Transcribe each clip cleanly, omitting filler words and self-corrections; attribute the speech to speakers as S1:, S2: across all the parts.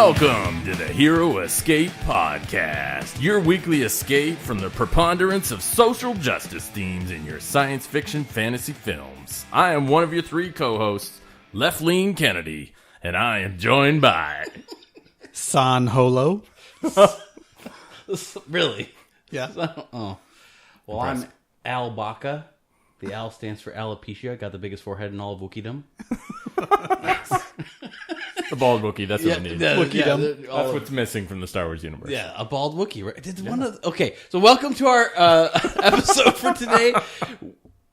S1: Welcome to the Hero Escape Podcast, your weekly escape from the preponderance of social justice themes in your science fiction fantasy films. I am one of your three co-hosts, Lefleen Kennedy, and I am joined by...
S2: San Holo.
S3: Really?
S2: Yeah.
S3: Oh. Well, I'm Al Baca. The Al stands for alopecia. Got the biggest forehead in all of Wookiedom.
S1: The bald Wookiee, that's what we need.
S2: Wookiedom.
S1: That's what's missing from the Star Wars universe.
S3: Yeah, a bald Wookiee. Right? Okay, so welcome to our episode for today.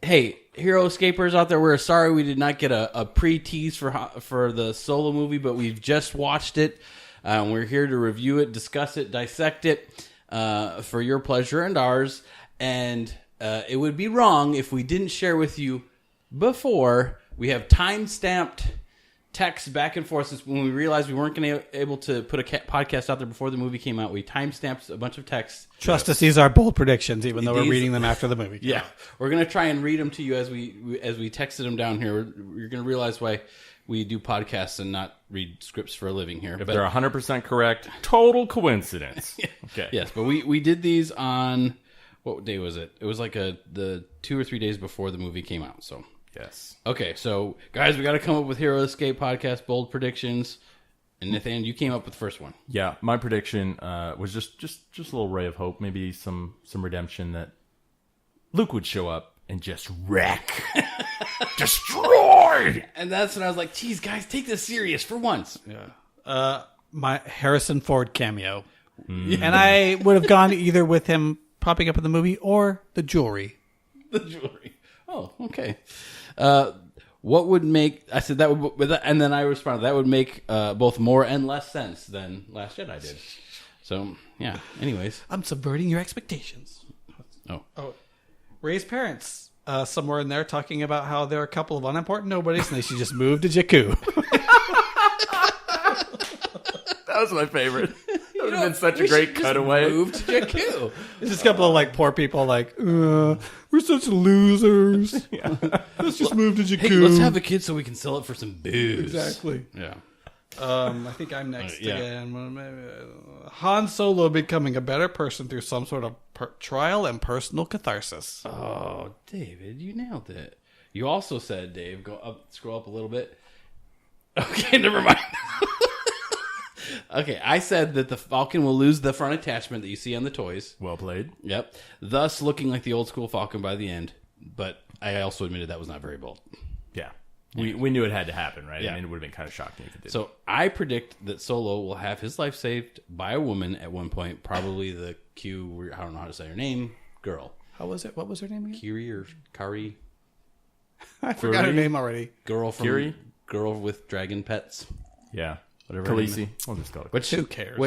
S3: Hey, Hero Escapers out there, we're sorry we did not get a pre-tease for the Solo movie, but we've just watched it. We're here to review it, discuss it, dissect it for your pleasure and ours. And it would be wrong if we didn't share with you before. We have time-stamped text back and forth since when we realized we weren't going to able to put a podcast out there before the movie came out. We time-stamped a bunch of texts.
S2: Trust us, these are bold predictions, even though we're reading them after the movie.
S3: Yeah, we're going to try and read them to you as we texted them down here. You're going to realize why we do podcasts and not read scripts for a living here.
S1: If they're 100% correct, total coincidence. Okay.
S3: Yes, but we did these on, what day was it? It was like the 2 or 3 days before the movie came out, so...
S1: Yes.
S3: Okay, so guys, we got to come up with Hero Escape Podcast bold predictions. And Nathan, you came up with the first one.
S1: Yeah, my prediction was just a little ray of hope, maybe some redemption, that Luke would show up and just wreck, destroy.
S3: And that's when I was like, "Geez, guys, take this serious for once."
S2: Yeah. My Harrison Ford cameo, and I would have gone either with him popping up in the movie or the jewelry.
S3: The jewelry. Oh, okay. What would make... I said that would... And then I responded, that would make both more and less sense than Last Jedi did. So, yeah. Anyways.
S2: I'm subverting your expectations. Oh. Rey's parents, somewhere in there, talking about how they're a couple of unimportant nobodies and they should just move to Jakku.
S1: That was my favorite. That would have been such a great cutaway.
S3: Move to Jakku.
S2: It's just a couple of poor people we're such losers. Yeah. Let's just move to Jakku.
S3: Hey, let's have a kid so we can sell it for some booze.
S2: Exactly.
S3: Yeah.
S2: I think I'm next again. Han Solo becoming a better person through some sort of trial and personal catharsis.
S3: Oh, David, you nailed it. You also said, Dave, scroll up a little bit. Okay, never mind. Okay, I said that the Falcon will lose the front attachment that you see on the toys.
S1: Well played.
S3: Yep. Thus looking like the old school Falcon by the end. But I also admitted that was not very bold.
S1: Yeah. We knew it had to happen, right?
S3: Yeah.
S1: I mean, it would have been kind of shocking if it didn't.
S3: So I predict that Solo will have his life saved by a woman at one point. Probably the Q, I don't know how to say her name, girl.
S2: How was it? What was her name again?
S3: Kiri or Kari?
S2: I forgot her name already.
S3: Girl from
S1: Kiri?
S3: Girl with dragon pets.
S1: Yeah.
S3: Whatever.
S1: Khaleesi. We'll just call it.
S2: Who cares?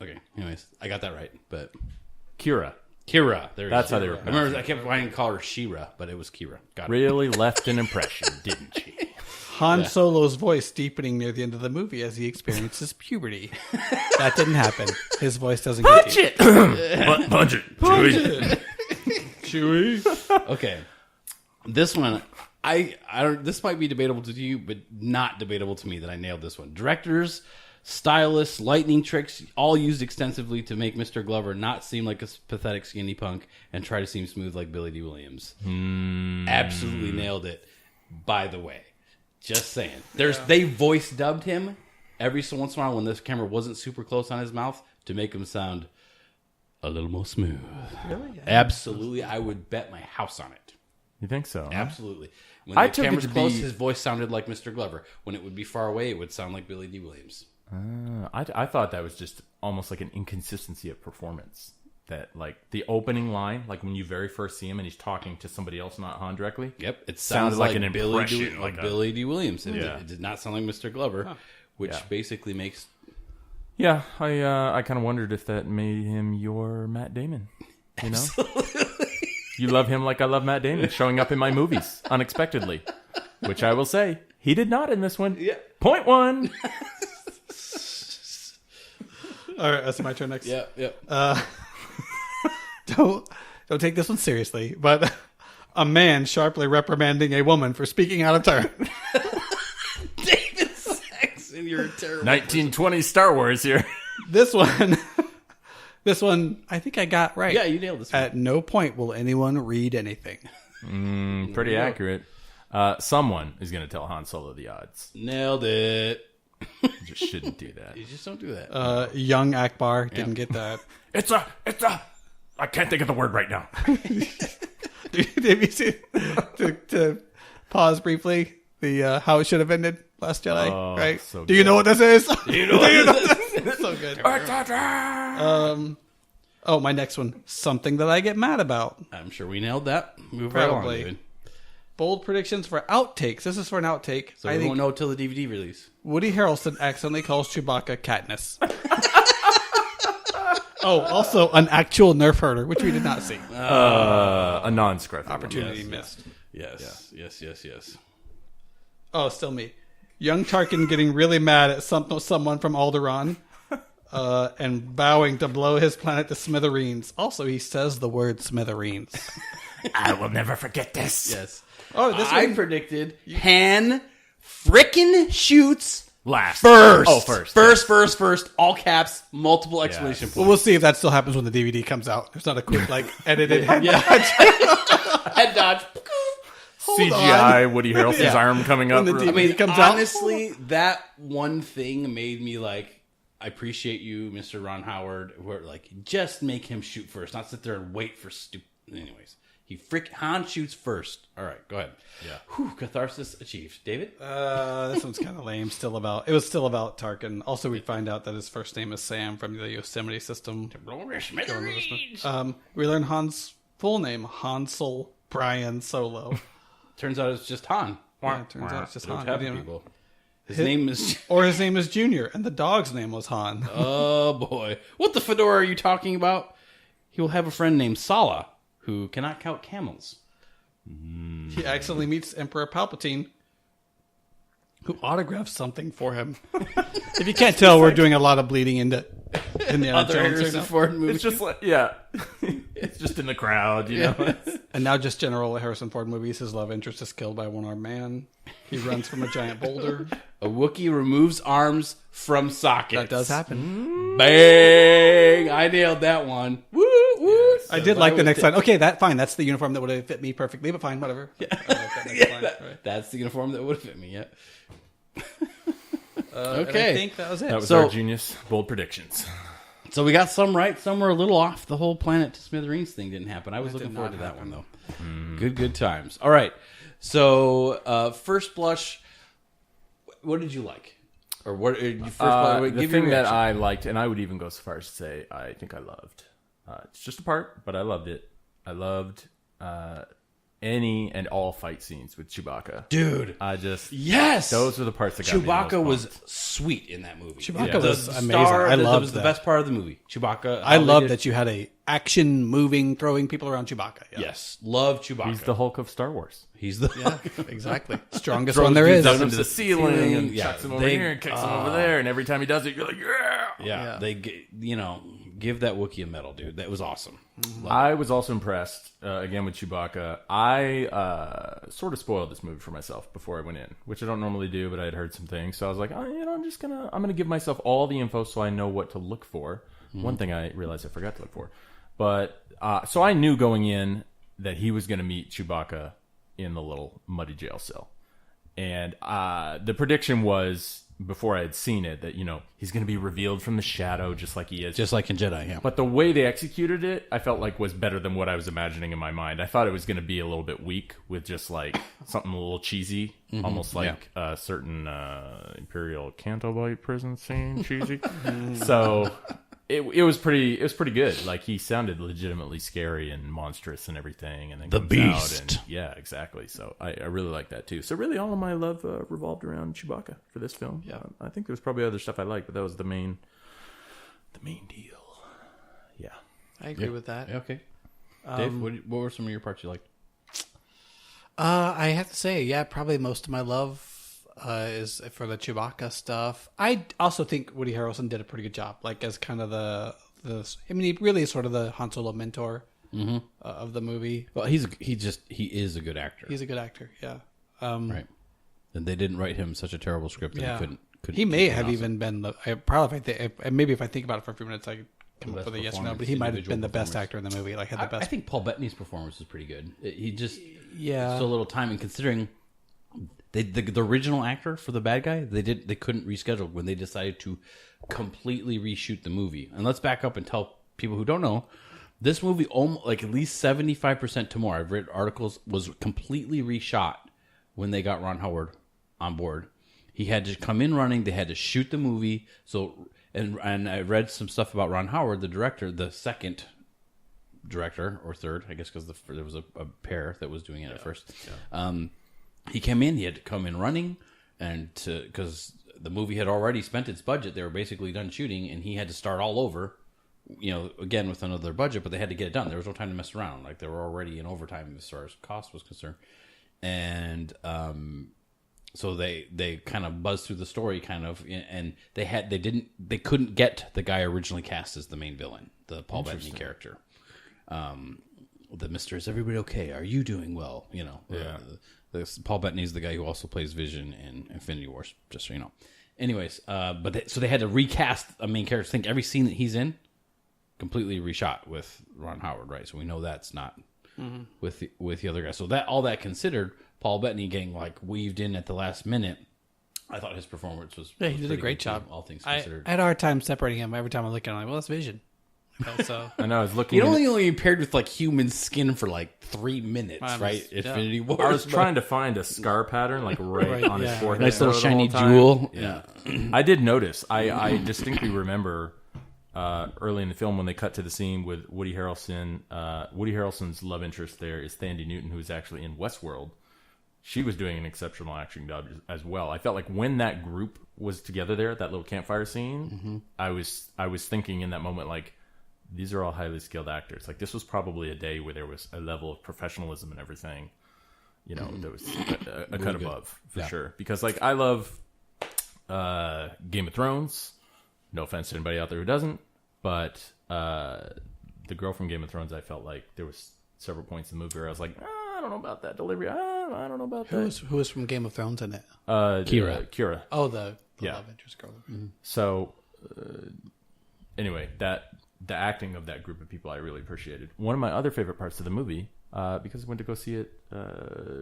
S3: Okay, anyways, I got that right. But
S1: Kira.
S3: That's
S1: how they were.
S3: I remember I kept wanting to call her She-Ra, but it was Kira. Got it.
S1: Really left an impression, didn't she?
S2: Han Solo's voice deepening near the end of the movie as he experiences puberty. That didn't happen. His voice doesn't
S1: Punch
S2: get
S1: it! Punch it!
S2: Chewie.
S3: Okay, this one I don't. This might be debatable to you, but not debatable to me that I nailed this one. Directors, stylists, lightning tricks, all used extensively to make Mr. Glover not seem like a pathetic skinny punk and try to seem smooth like Billy D. Williams. Absolutely nailed it. By the way, just saying. They voice dubbed him every so once in a while when this camera wasn't super close on his mouth to make him sound a little more smooth.
S2: Really? Yeah.
S3: Absolutely, I would bet my house on it.
S1: You think so?
S3: Absolutely. When
S1: I
S3: the
S1: took it
S3: camera's
S1: to
S3: close,
S1: be-
S3: his voice sounded like Mr. Glover. When it would be far away, it would sound like Billy D. Williams.
S1: I thought that was just almost like an inconsistency of performance. That, like, the opening line, like when you very first see him and he's talking to somebody else, not Han directly.
S3: Yep, it
S1: sounded
S3: sounds
S1: like an
S3: Billy
S1: impression,
S3: D.
S1: like a-
S3: Billy D. Williams.
S1: Yeah.
S3: It did not sound like Mr. Glover, which basically makes...
S1: Yeah, I kind of wondered if that made him your Matt Damon. You know?
S3: Absolutely.
S1: You love him like I love Matt Damon, showing up in my movies unexpectedly. Which I will say, he did not in this one.
S3: Yeah.
S1: Point one.
S2: All right, that's my turn next.
S3: Yep.
S2: Don't take this one seriously, but a man sharply reprimanding a woman for speaking out of turn.
S3: David Saxon. You're a terrible
S1: 1920 Star Wars here.
S2: This one, I think I got right.
S3: Yeah, you nailed this one.
S2: At no point will anyone read anything.
S1: Pretty accurate. Someone is going to tell Han Solo the odds.
S3: Nailed it.
S1: You just shouldn't do that.
S3: You just don't do that.
S2: Young Akbar didn't get that.
S1: It's a. I can't think of the word right now.
S2: Did you see to pause briefly the how it should have ended Last Jedi?
S1: Oh,
S2: right?
S1: so
S2: Do you know what this is?
S3: You know what
S2: It's so good. Oh, my next one. Something that I get mad about.
S3: I'm sure we nailed that. Move right along,
S2: Probably.
S3: David.
S2: Bold predictions for outtakes. This is for an outtake.
S3: So we won't know till the DVD release.
S2: Woody Harrelson accidentally calls Chewbacca Katniss. Oh, also an actual Nerf herder, which we did not see.
S1: A non-scruffy
S2: Opportunity
S1: one.
S2: missed.
S3: Yes.
S2: Oh, still me. Young Tarkin getting really mad at someone from Alderaan and vowing to blow his planet to smithereens. Also, he says the word smithereens.
S1: I will never forget this.
S3: Yes.
S2: Oh, this
S3: I
S2: one,
S3: predicted Han frickin' shoots
S1: Last.
S3: first.
S1: Oh, first.
S3: First. All caps, multiple exclamation
S2: well,
S3: points.
S2: we'll see if that still happens when the DVD comes out. There's not a quick, edited head.
S3: Head dodge.
S1: CGI Woody Harrelson's arm coming up.
S2: When the
S3: I mean,
S2: comes out.
S3: honestly, that one thing made me like, I appreciate you, Mr. Ron Howard, where just make him shoot first, not sit there and wait for stupid. Anyways, Han shoots first. All right, go ahead.
S1: Yeah.
S3: Whew, catharsis achieved. David?
S2: This one's kind of lame. It was still about Tarkin. Also, we find out that his first name is Sam from the Yosemite system. We learn Han's full name, Hansel Brian Solo.
S3: Turns out it's just Han.
S2: Yeah, it turns out it's just
S3: Don't
S2: Han.
S3: tell people. His name is...
S2: Or his name is Junior, and the dog's name was Han.
S3: Oh, boy. What the fedora are you talking about? He will have a friend named Sala, who cannot count camels.
S2: He accidentally meets Emperor Palpatine, who autographs something for him. If you can't tell, we're doing a lot of bleeding in the
S3: Other Harrison Ford movies.
S1: It's just it's just in the crowd, you know.
S2: And now just general Harrison Ford movies. His love interest is killed by a one-armed man. He runs from a giant boulder.
S3: A Wookiee removes arms from sockets.
S2: That does happen.
S3: Bang! I nailed that one. Woo, woo.
S1: Yes.
S2: I did like the next line. Okay, fine. That's the uniform that would have fit me perfectly, but fine, whatever.
S3: That's the uniform that would have fit me, yeah.
S2: Okay. I think that was it.
S1: That was
S3: So-
S1: our genius bold predictions.
S3: So we got some right, some were a little off. The whole planet to smithereens thing didn't happen. I was looking
S2: did
S3: forward
S2: not
S3: to that
S2: happen.
S3: one, though. Good times. All right. So, first blush, what did you like? Or what? First blush,
S1: The thing that I liked, and I would even go so far as to say I think I loved. It's just a part, but I loved it. I loved any and all fight scenes with Chewbacca.
S3: Dude. Yes!
S1: Those were the parts that got me the
S3: Chewbacca
S1: most
S3: was
S1: pumped.
S3: sweet in that movie.
S2: Chewbacca was amazing. I
S3: That
S2: loved
S3: was the
S2: that.
S3: best part of the movie. Chewbacca.
S2: I love that you had a action, moving, throwing people around Chewbacca. Yeah.
S3: Yes. Love Chewbacca.
S1: He's the Hulk of Star Wars.
S3: He's the...
S2: Exactly. Strongest
S3: Throws
S2: one there is.
S3: dudes
S1: Does him to the ceiling and
S3: Yeah,
S1: chucks him over
S3: they-
S1: here and kicks him over there, and every time he does it, you're like, yeah.
S3: Yeah. They, give that Wookiee a medal, dude. That was awesome.
S1: I was also impressed again with Chewbacca. I sort of spoiled this movie for myself before I went in, which I don't normally do, but I had heard some things, so I was like, I'm gonna give myself all the info so I know what to look for. One thing I realized I forgot to look for, but so I knew going in that he was gonna meet Chewbacca in the little muddy jail cell, and the prediction was, before I had seen it, that he's going to be revealed from the shadow just like he is.
S3: Just like in Jedi, yeah.
S1: But the way they executed it, I felt like was better than what I was imagining in my mind. I thought it was going to be a little bit weak with just like something a little cheesy, almost like a certain Imperial Canto Bight prison scene, cheesy. So it was pretty good. Like, he sounded legitimately scary and monstrous and everything, and then
S3: The
S1: comes
S3: Beast.
S1: out and, yeah, exactly. So I really like that too. So really, all of my love revolved around Chewbacca for this film. Yeah, I think there was probably other stuff I liked, but that was the main deal. Yeah,
S2: I agree with that.
S3: Yeah, okay. Dave, what were some of your parts you liked?
S2: I have to say, yeah, probably most of my love is for the Chewbacca stuff. I also think Woody Harrelson did a pretty good job, like as kind of he really is sort of the Han Solo mentor of the movie.
S3: Well, he is a good actor.
S2: He's a good actor, yeah.
S3: Right. And they didn't write him such a terrible script that
S2: Yeah.
S3: he
S2: He may have even been maybe if I think about it for a few minutes, I could come up with a yes or no. But he might have been the best actor in the movie. Like had the best.
S3: I think Paul Bettany's performance was pretty good. He just
S2: so
S3: little time, and considering the original actor for the bad guy, they couldn't reschedule when they decided to completely reshoot the movie. And let's back up and tell people who don't know. This movie, like at least 75% to more, I've read articles, was completely reshot when they got Ron Howard on board. He had to come in running. They had to shoot the movie. So, and I read some stuff about Ron Howard, the director, the second director, or third, I guess, because there was a pair that was doing it at first. Yeah. He came in. He had to come in running, and because the movie had already spent its budget, they were basically done shooting, and he had to start all over. Again with another budget, but they had to get it done. There was no time to mess around. Like they were already in overtime as far as cost was concerned, and so they kind of buzzed through the story, and they couldn't get the guy originally cast as the main villain, the Paul Bettany character. The Mr. Is everybody okay? Are you doing well? Paul Bettany is the guy who also plays Vision in Infinity Wars. Just so you know. Anyways, so they had to recast a main character. I think every scene that he's in. Completely reshot with Ron Howard, right? So we know that's not with the other guy. So all that considered, Paul Bettany getting like weaved in at the last minute, I thought his performance was
S2: he did a great job.
S3: All things considered,
S2: I had a hard time separating him. Every time I look at him, I'm like, well, that's Vision. So
S1: I know I was looking.
S3: He only appeared with like human skin for like 3 minutes, right? Infinity Wars.
S1: I was trying to find a scar pattern like right on his forehead,
S3: nice little shiny jewel.
S1: Yeah, I did notice. I distinctly remember. Early in the film when they cut to the scene with Woody Harrelson. Woody Harrelson's love interest there is Thandie Newton, who is actually in Westworld. She was doing an exceptional acting job as well. I felt like when that group was together there, that little campfire scene, I was thinking in that moment, like, these are all highly skilled actors. Like, this was probably a day where there was a level of professionalism and everything. There was a cut above, for sure. Because, like, I love Game of Thrones. No offense to anybody out there who doesn't, but the girl from Game of Thrones, I felt like there was several points in the movie where I was like, I don't know about that delivery. I don't know about that.
S2: Who was from Game of Thrones in it?
S1: Kira.
S2: Oh, the love interest girl. Mm-hmm.
S1: So, anyway, the acting of that group of people I really appreciated. One of my other favorite parts of the movie, because I went to go see it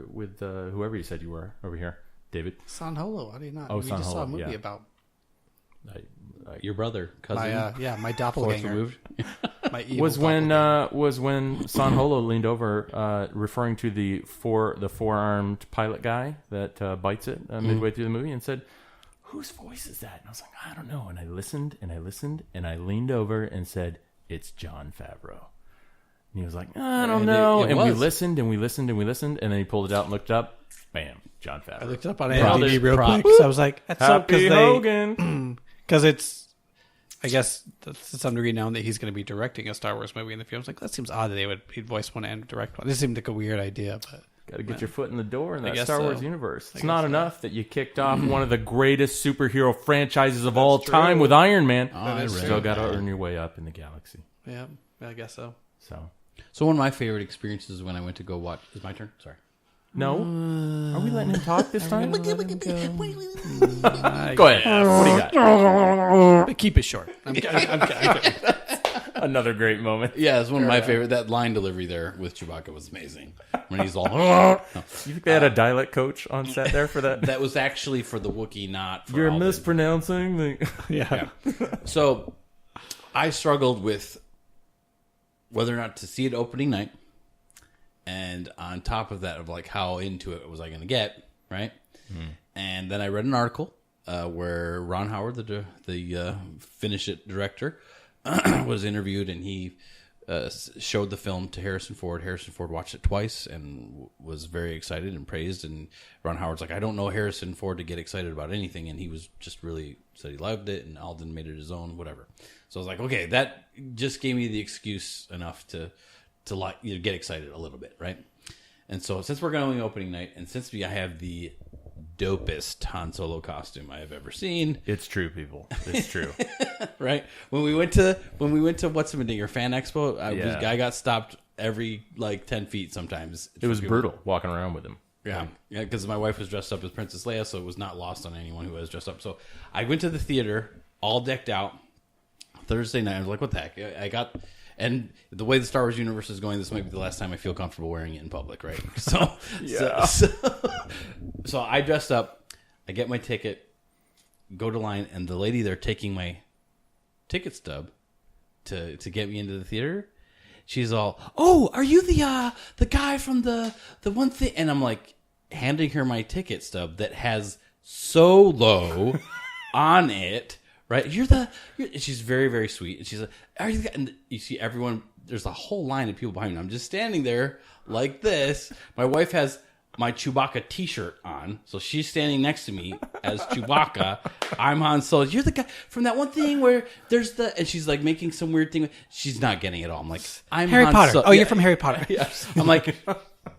S1: with whoever you said you were over here, David.
S2: San Holo. How do you not?
S1: Oh,
S2: we just saw a movie about...
S3: Your brother, cousin,
S2: my doppelganger.
S1: was when San Holo leaned over, referring to the four-armed pilot guy that bites it midway through the movie, and said, "Whose voice is that?" And I was like, "I don't know." And I listened, and I leaned over and said, "It's Jon Favreau." And he was like, "I don't know." And we listened, and then he pulled it out and looked up. Bam, Jon Favreau.
S2: I looked up on IMDb real quick. So I was like, "That's
S1: Happy Hogan."
S2: Because it's, I guess, to some degree known that he's going to be directing a Star Wars movie in the future. I was like, that seems odd that he'd voice one and direct one. This seemed like a weird idea, but...
S1: Got to get your foot in the door in that Star Wars universe. It's not enough that you kicked off one of the greatest superhero franchises of all time with Iron Man. Still got to earn your way up in the galaxy.
S2: Yeah, I guess so.
S3: So one of my favorite experiences when I went to go watch... Is my turn? Sorry.
S1: No? Are we letting him talk this time? Go ahead. What do you got?
S2: But keep it short. I'm kidding.
S1: Another great moment.
S3: Yeah, it's one of my favorite. That line delivery there with Chewbacca was amazing. When he's all...
S1: You think they had a dialect coach on set there for that?
S3: That was actually for the Wookiee, not for
S1: You're
S3: Alden.
S1: mispronouncing the...
S2: Yeah.
S3: So, I struggled with whether or not to see it opening night. And on top of that, of like how into it was I going to get, right? And then I read an article where Ron Howard, the Finish It director, was interviewed, and he showed the film to Harrison Ford. Harrison Ford watched it twice and was very excited and praised. And Ron Howard's like, I don't know Harrison Ford to get excited about anything, and he was just really said he loved it, and Alden made it his own, whatever. So I was like, okay, that just gave me the excuse enough to like get excited a little bit, right? And so since we're going opening night, and since I have the dopest Han Solo costume I have ever seen,
S1: it's true, people. It's true,
S3: right? When we went to what's the your fan expo, this guy got stopped every like 10 feet. Sometimes
S1: it was brutal walking around with him.
S3: Yeah, because my wife was dressed up as Princess Leia, so it was not lost on anyone who was dressed up. So I went to the theater, all decked out, Thursday night. I was like, what the heck? And the way the Star Wars universe is going, this might be the last time I feel comfortable wearing it in public, right? So, so I dressed up, I get my ticket, go to line, and the lady there taking my ticket stub to get me into the theater, she's all, "Oh, are you the guy from the one thing?" And I'm like, handing her my ticket stub that has Solo on it. Right, she's very, very sweet, and she's like, "Are you?" And you see everyone. There's a whole line of people behind me. I'm just standing there like this. My wife has my Chewbacca T-shirt on, so she's standing next to me as Chewbacca. I'm Han Solo. You're the guy from that one thing where there's the, and she's like making some weird thing. She's not getting it all. I'm like, I'm
S2: Harry
S3: Han
S2: Potter.
S3: Solo.
S2: Oh, you're from Harry Potter.
S3: Yeah. I'm like,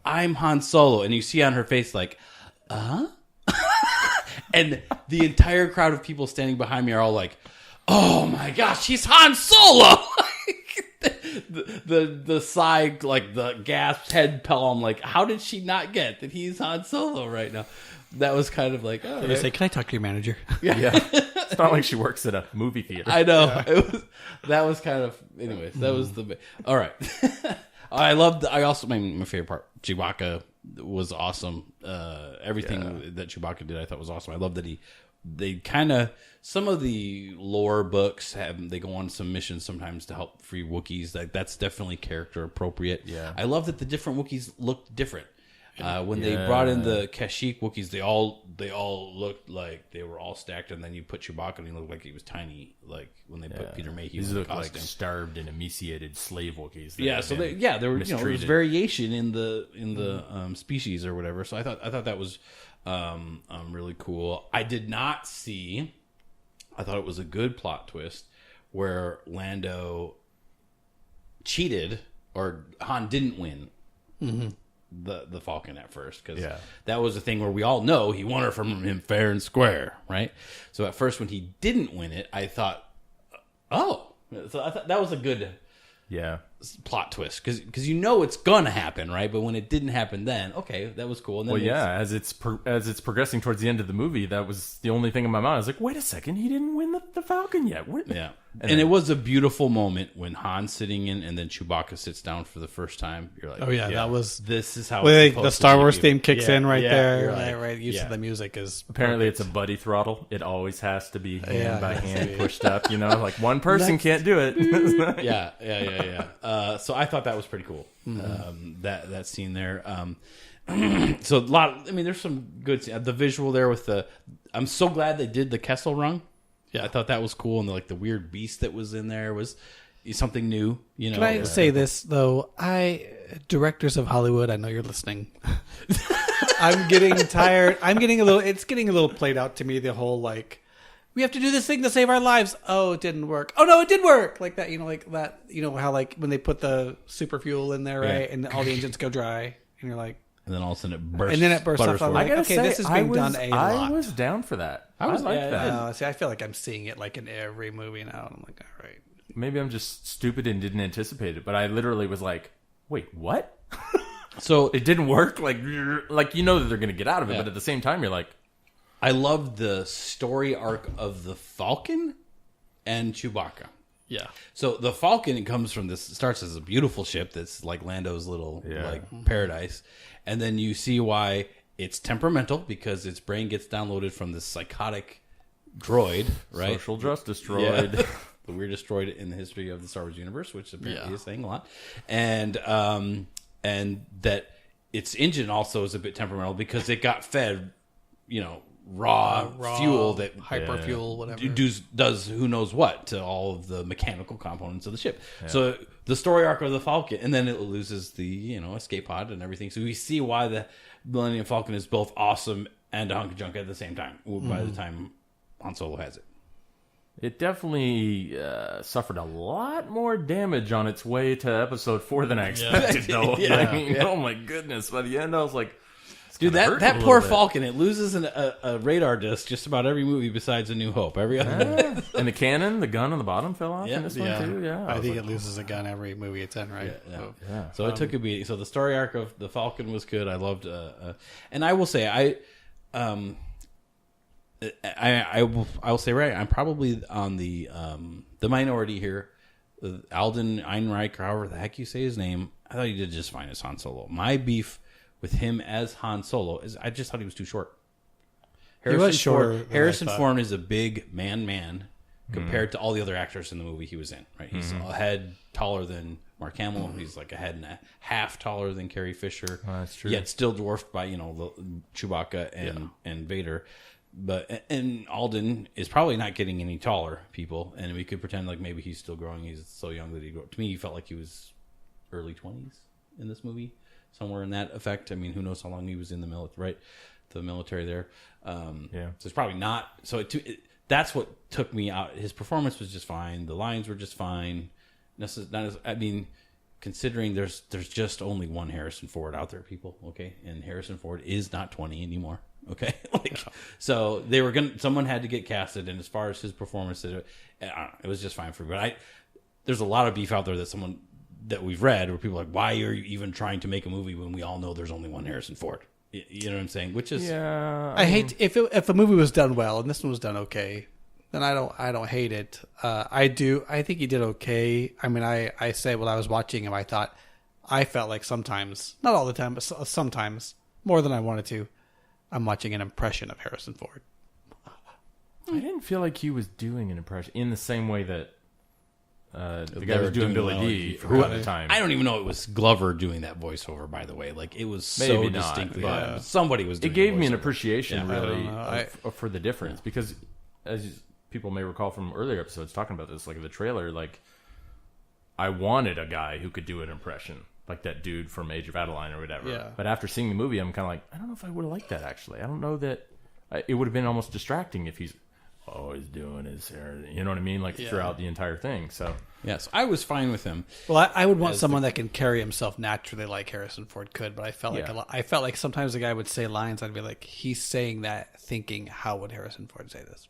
S3: I'm Han Solo, and you see on her face like, and the entire crowd of people standing behind me are all like, "Oh my gosh, he's Han Solo!" the side, like the gasp head palm, like, how did she not get that he's Han Solo right now? That was kind of like, oh,
S2: They say, "Can I talk to your manager?"
S1: Yeah. It's not like she works at a movie theater.
S3: I know. Yeah. That was kind of, anyways, that was all right. I also, my favorite part, Chewbacca was awesome. Everything that Chewbacca did, I thought was awesome. I love that they kind of, some of the lore books they go on some missions sometimes to help free Wookiees. That's definitely character appropriate.
S1: Yeah.
S3: I love that the different Wookiees looked different. When they brought in the Kashyyyk Wookiees, they all looked like they were all stacked, and then you put Chewbacca and he looked like he was tiny, like when they put Peter Mayhew in the costume.
S1: Like starved and emaciated slave Wookiees.
S3: Yeah, so there were there was variation in the species or whatever. So I thought that was really cool. I did not see. I thought it was a good plot twist where Lando cheated or Han didn't win. Mm-hmm. The Falcon at first, because that was a thing where we all know he won her from him fair and square, right? So at first when he didn't win it, I thought, so I thought that was a good plot twist, because you know it's gonna happen, right? But when it didn't happen, then okay, that was cool. And then
S1: as it's progressing towards the end of the movie, that was the only thing in my mind. I was like, wait a second, he didn't win the Falcon yet.
S3: Yeah. And it was a beautiful moment when Han's sitting in, and then Chewbacca sits down for the first time. You're like,
S2: that was.
S3: This is how
S2: the Star Wars theme kicks in right there.
S3: Like,
S2: right. Use of the music is
S1: apparently perfect. It's a buddy throttle. It always has to be hand by hand pushed up. Like one person can't do it.
S3: So I thought that was pretty cool. Mm-hmm. That scene there. So a lot. There's some good. The visual there with the. I'm so glad they did the Kessel Run. Yeah, I thought that was cool, and the weird beast that was in there was something new.
S2: Can I say this though? Directors of Hollywood, I know you're listening. I'm getting tired. It's getting a little played out to me. The whole we have to do this thing to save our lives. Oh, it didn't work. Oh no, it did work. Like that. Like that. How when they put the super fuel in there, right, and all the engines go dry, and you're like. And
S3: then all of a sudden it bursts.
S2: And then it bursts off. I'm like, okay, this is being done a lot.
S1: I was down for that. I like that.
S2: See, I feel like I'm seeing it in every movie now. And I'm like, all right.
S1: Maybe I'm just stupid and didn't anticipate it, but I literally was like, wait, what?
S3: So
S1: it didn't work? That they're going to get out of it, but at the same time, you're like...
S3: I loved the story arc of the Falcon and Chewbacca.
S2: Yeah.
S3: So the Falcon, it starts as a beautiful ship that's like Lando's little paradise. And then you see why it's temperamental, because its brain gets downloaded from this psychotic droid, right?
S1: Social justice droid.
S3: Yeah. The weirdest droid in the history of the Star Wars universe, which apparently is saying a lot. And that its engine also is a bit temperamental because it got fed, raw fuel that
S2: hyper fuel, whatever,
S3: does who knows what to all of the mechanical components of the ship. Yeah. So the story arc of the Falcon, and then it loses the escape pod and everything. So we see why the Millennium Falcon is both awesome and a hunk of junk at the same time. By the time Han Solo has it,
S1: it definitely suffered a lot more damage on its way to Episode 4 than I expected. Though, oh my goodness! By the end, I was like,
S3: Dude,
S1: kinda hurt
S3: that
S1: a
S3: poor
S1: little bit.
S3: Falcon, it loses a radar disc just about every movie besides A New Hope. Every other.
S1: And the cannon, the gun on the bottom fell off in this one too. Yeah,
S2: I
S1: was
S2: think
S1: like,
S2: it loses a gun every movie it's in, right?
S1: yeah.
S3: So it took a beating. So the story arc of the Falcon was good. I loved, and I will say, I will say, right, I'm probably on the minority here. Alden Ehrenreich, or however the heck you say his name, I thought he did just fine as Han Solo. My beef with him as Han Solo is I just thought he was too short.
S2: Was shorter than I
S3: Harrison
S2: thought.
S3: Ford is a big man compared to all the other actors in the movie he was in. Right, he's a head taller than Mark Hamill. He's like a head and a half taller than Carrie Fisher.
S1: That's true.
S3: Yet still dwarfed by Chewbacca and Vader. And Alden is probably not getting any taller, people, and we could pretend like maybe he's still growing. He's so young that he grew up. To me, he felt like he was early 20s in this movie, somewhere in that effect. I mean, who knows how long he was in the military, right? The military there. So it's probably not. So that's what took me out. His performance was just fine. The lines were just fine. I mean, considering there's just only one Harrison Ford out there, people. Okay, and Harrison Ford is not 20 anymore. Okay, so they were someone had to get casted, and as far as his performance, it was just fine for me. But there's a lot of beef out there that we've read where people are like, why are you even trying to make a movie when we all know there's only one Harrison Ford? You know what I'm saying? Which is
S2: I hate if a movie was done well and this one was done okay, then I don't hate it. I think he did okay. I mean, I say when I was watching him, I felt like sometimes, not all the time, but sometimes more than I wanted to, I'm watching an impression of Harrison Ford.
S1: I didn't feel like he was doing an impression in the same way that the guy
S3: They
S1: was
S3: were
S1: doing
S3: doing
S1: Billy
S3: well,
S1: D
S3: who-
S1: for the time.
S3: I don't even know it was Glover doing that voiceover. By the way, like it was so
S1: Maybe not,
S3: distinctly
S1: but
S3: somebody was. Doing
S1: It gave
S3: the
S1: me an
S3: voiceover.
S1: appreciation,
S3: Yeah, I
S1: really,
S2: don't know.
S1: for the difference. Because, as people may recall from earlier episodes talking about this, like the trailer, like I wanted a guy who could do an impression, like that dude from Age of Adeline or whatever.
S2: Yeah.
S1: But after seeing the movie, I'm kind of like, I don't know if I would have liked that, actually. I don't know that... It would have been almost distracting if he's always doing his hair, you know what I mean? Like, throughout the entire thing, so...
S3: Yes, I was fine with him.
S2: Well, I would want someone that can carry himself naturally like Harrison Ford could, but I felt like sometimes the guy would say lines, I'd be like, he's saying that thinking, how would Harrison Ford say this?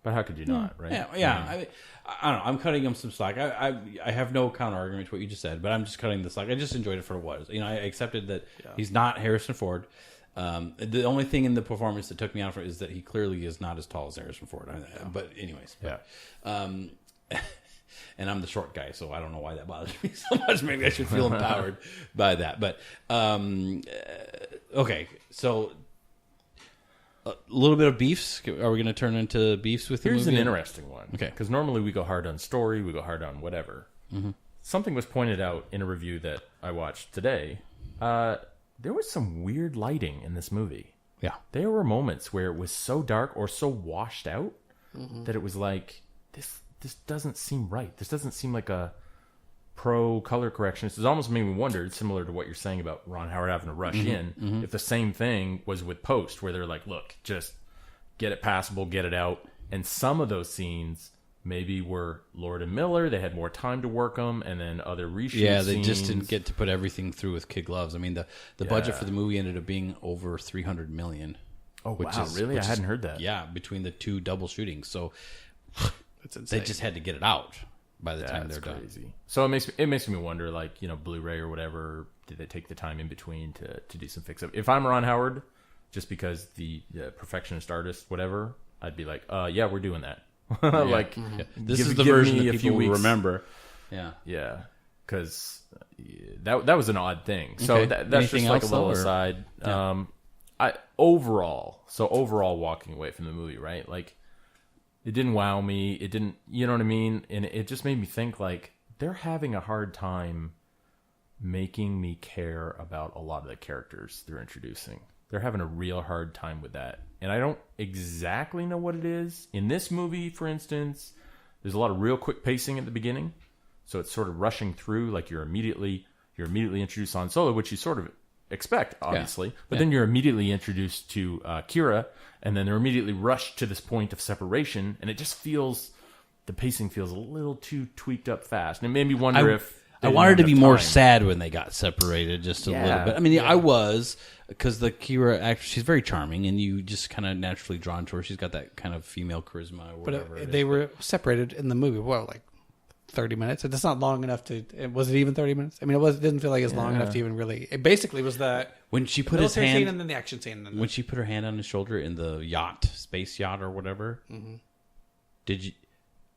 S1: But how could you not, right?
S3: Yeah. I don't know. I'm cutting him some slack. I have no counter argument to what you just said, but I'm just cutting the slack. I just enjoyed it for what it was. I accepted that he's not Harrison Ford. The only thing in the performance that took me out for is that he clearly is not as tall as Harrison Ford. But anyways, and I'm the short guy, so I don't know why that bothers me so much. Maybe I should feel empowered by that. But okay, so. A little bit of beefs. Are we going to turn into beefs with the
S1: Here's
S3: movie?
S1: an interesting one.
S3: Okay.
S1: Because normally we go hard on story, we go hard on whatever. Mm-hmm. Something was pointed out in a review that I watched today. There was some weird lighting in this movie.
S3: Yeah.
S1: There were moments where it was so dark or so washed out that it was like, this doesn't seem right. This doesn't seem like a pro color correction. This almost made me wonder, similar to what you're saying about Ron Howard having to rush in, if the same thing was with post, where they're like, look, just get it passable, get it out. And some of those scenes maybe were Lord and Miller. They had more time to work them, and then other reshoots.
S3: Yeah, they just
S1: scenes.
S3: didn't get to put everything through with kid gloves. I mean, the budget for the movie ended up being over $300 million.
S1: Oh, wow, really? I hadn't heard that.
S3: Yeah, between the two double shootings. So
S2: It's insane.
S3: they just had to get it out by the time
S1: That's
S3: they're done.
S1: crazy. So it makes me wonder, like, Blu-ray or whatever, did they take the time in between to do some fix-up? If I'm Ron Howard, just because the perfectionist artist, whatever, I'd be like, yeah, we're doing that. Like,
S3: This is the
S1: give
S3: version
S1: me
S3: that
S1: a few
S3: people will
S1: weeks.
S3: remember. Yeah.
S1: Yeah, because that was an odd thing. So
S3: Okay.
S1: that's
S3: Anything
S1: just like a
S3: else,
S1: little
S3: though, or-
S1: aside.
S3: Yeah.
S1: Overall walking away from the movie, right? Like, it didn't wow me. It didn't, you know what I mean? And it just made me think, like, they're having a hard time making me care about a lot of the characters they're introducing. They're having a real hard time with that. And I don't exactly know what it is. In this movie, for instance, there's a lot of real quick pacing at the beginning. So it's sort of rushing through, like you're immediately introduced on Solo, which you sort of expect, obviously. But then you're immediately introduced to Kira, and then they're immediately rushed to this point of separation, and it just feels, the pacing feels a little too tweaked up fast. And it made me wonder if...
S3: I wanted to be more sad when they got separated just a little bit. I mean, I was, because the Kira actress, she's very charming, and you just kind of naturally drawn to her. She's got that kind of female charisma or whatever.
S2: But they were separated in the movie. Well, like 30 minutes. It's not long enough to. Was it even 30 minutes? I mean, it didn't feel like it's long enough to even really. It basically was that
S3: when she put his hand
S2: scene and then the action scene.
S3: When she put her hand on his shoulder in the space yacht or whatever. Mm-hmm. Did you?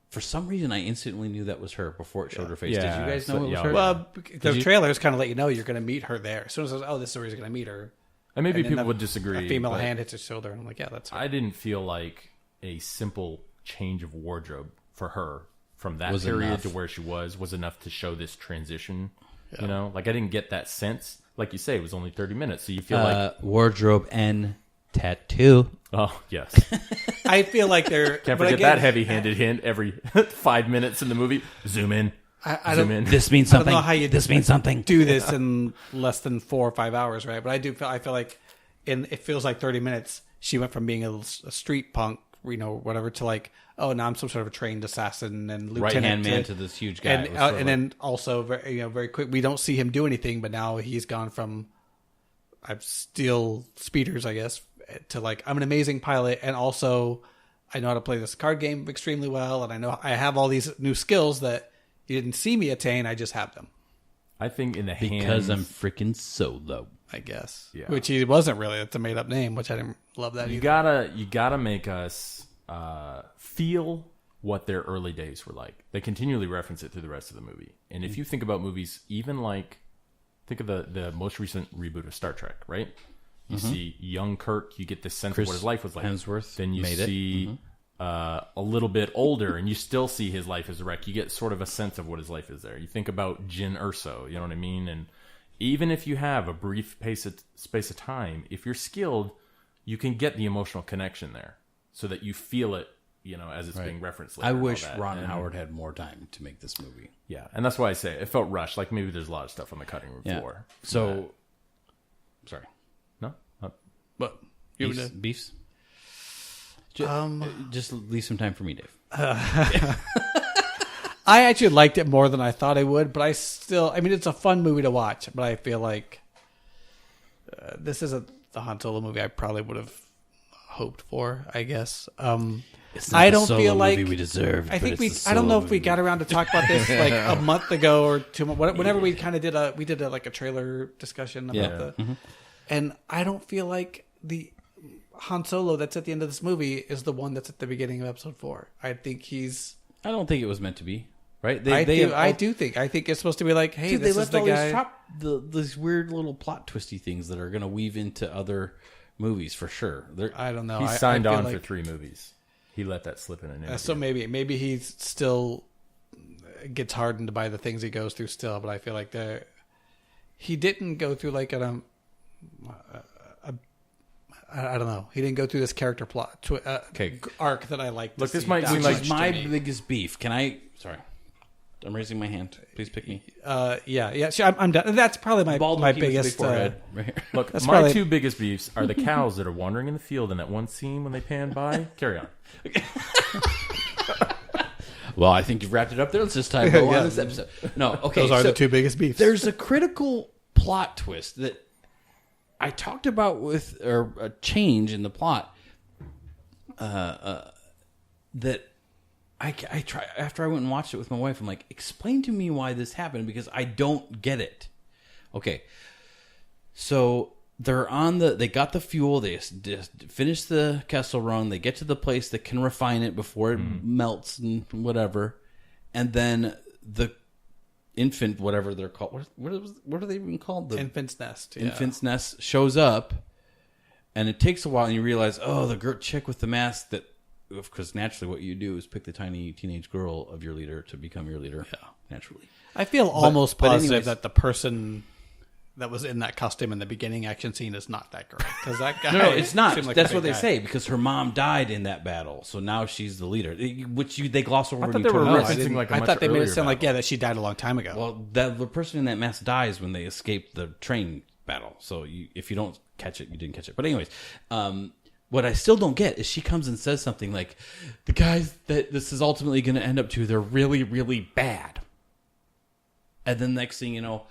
S3: For some reason, I instantly knew that was her before it showed her face.
S1: Yeah.
S3: Did you guys know it was her?
S2: Well, the trailers kind of let you know you're going to meet her there. As soon as I was, this is where you're going to meet her.
S1: And maybe people would disagree.
S2: A female hand hits his shoulder, and I'm like, yeah, that's her.
S1: I didn't feel like a simple change of wardrobe for her from that
S3: was
S1: period
S3: enough.
S1: to where she was enough to show this transition. Yeah. You know, like I didn't get that sense. Like you say, it was only 30 minutes, so you feel like
S3: wardrobe and tattoo.
S1: Oh yes,
S2: I feel like they're
S1: can't forget that heavy-handed hint every 5 minutes in the movie. Zoom in. Zoom in.
S3: This means something.
S2: I don't know how you
S3: this means something.
S2: Do this in less than 4 or 5 hours, right? But I feel like it feels like 30 minutes. She went from being a street punk, whatever, to like, oh, now I'm some sort of a trained assassin and lieutenant,
S3: right-hand man to this huge guy,
S2: and then also very quick. We don't see him do anything, but now he's gone from I steal speeders, I guess, to like I'm an amazing pilot, and also I know how to play this card game extremely well, and I know I have all these new skills that you didn't see me attain. I just have them.
S1: I think in the hands
S3: because I'm freaking Solo,
S2: I guess.
S1: Yeah.
S2: Which he wasn't really. It's a made up name, which I didn't love that
S1: either. You gotta make us feel what their early days were like. They continually reference it through the rest of the movie. And if you think about movies, even like think of the most recent reboot of Star Trek, right? You see young Kirk, you get this sense of what his life was like.
S3: Hemsworth
S1: then you see a little bit older, and you still see his life as a wreck. You get sort of a sense of what his life is there. You think about Jyn Erso, you know what I mean? And even if you have a brief space of time, if you're skilled, you can get the emotional connection there so that you feel it, as it's being referenced later.
S3: I wish Ron Howard had more time to make this movie.
S1: Yeah, and that's why I say it felt rushed. Like maybe there's a lot of stuff on the cutting room floor.
S3: So, sorry.
S1: No?
S2: But
S3: beefs? Just leave some time for me, Dave.
S2: I actually liked it more than I thought I would, but it's a fun movie to watch, but I feel like this isn't the Han Solo movie I probably would have hoped for, I guess.
S3: It's not
S2: I
S3: the
S2: don't
S3: Solo
S2: feel
S3: movie
S2: like
S3: we deserved.
S2: I think
S3: I
S2: don't know if we got around to talk about this like a month ago or 2 months. Whenever we kind of did a trailer discussion about and I don't feel like the Han Solo that's at the end of this movie is the one that's at the beginning of episode 4. I think
S3: I don't think it was meant to be. Right?
S2: I think it's supposed to be like, hey,
S3: dude,
S2: this
S3: they
S2: is the guy.
S3: These weird little plot twisty things that are going to weave into other movies for sure.
S2: I don't know.
S1: He signed on for 3 movies. He let that slip in an interview.
S2: So maybe he still gets hardened by the things he goes through still, but I feel like he didn't go through like I don't know. He didn't go through this character plot arc that I like.
S1: Look, this might seem like
S3: my biggest beef. Can I? Sorry, I'm raising my hand. Please pick me.
S2: Yeah. Sure, I'm done. That's probably my biggest.
S3: Right here.
S1: Look, my 2 biggest beefs are the cows that are wandering in the field in that one scene when they pan by. Carry on.
S3: Well, I think you've wrapped it up there. Let's just go on this episode. No, okay.
S2: Those are the 2 biggest beefs.
S3: There's a critical plot twist that I talked about or a change in the plot that I try after I went and watched it with my wife. I'm like, explain to me why this happened because I don't get it. Okay, so they got the fuel. They just finished the Kessel Run. They get to the place that can refine it before it melts and whatever, and then the infant, whatever they're called. What are they even called? The
S2: Infant's Nest. Yeah.
S3: Infant's Nest shows up, and it takes a while, and you realize, oh, the chick with the mask that, because naturally what you do is pick the tiny teenage girl of your leader to become your leader. Yeah, naturally.
S2: I feel almost positive that the person that was in that costume in the beginning action scene is not that girl. Because that guy...
S3: No, it's not. That's what they say, because her mom died in that battle, so now she's the leader. Which they gloss over.
S1: I thought they were referencing like a much
S2: I thought they made it sound
S1: battle.
S2: like, that she died a long time ago.
S3: Well, the person in that mask dies when they escape the train battle. So if you don't catch it, you didn't catch it. But anyways, what I still don't get is she comes and says something like, the guys that this is ultimately going to end up to, they're really, really bad. And then next thing you know,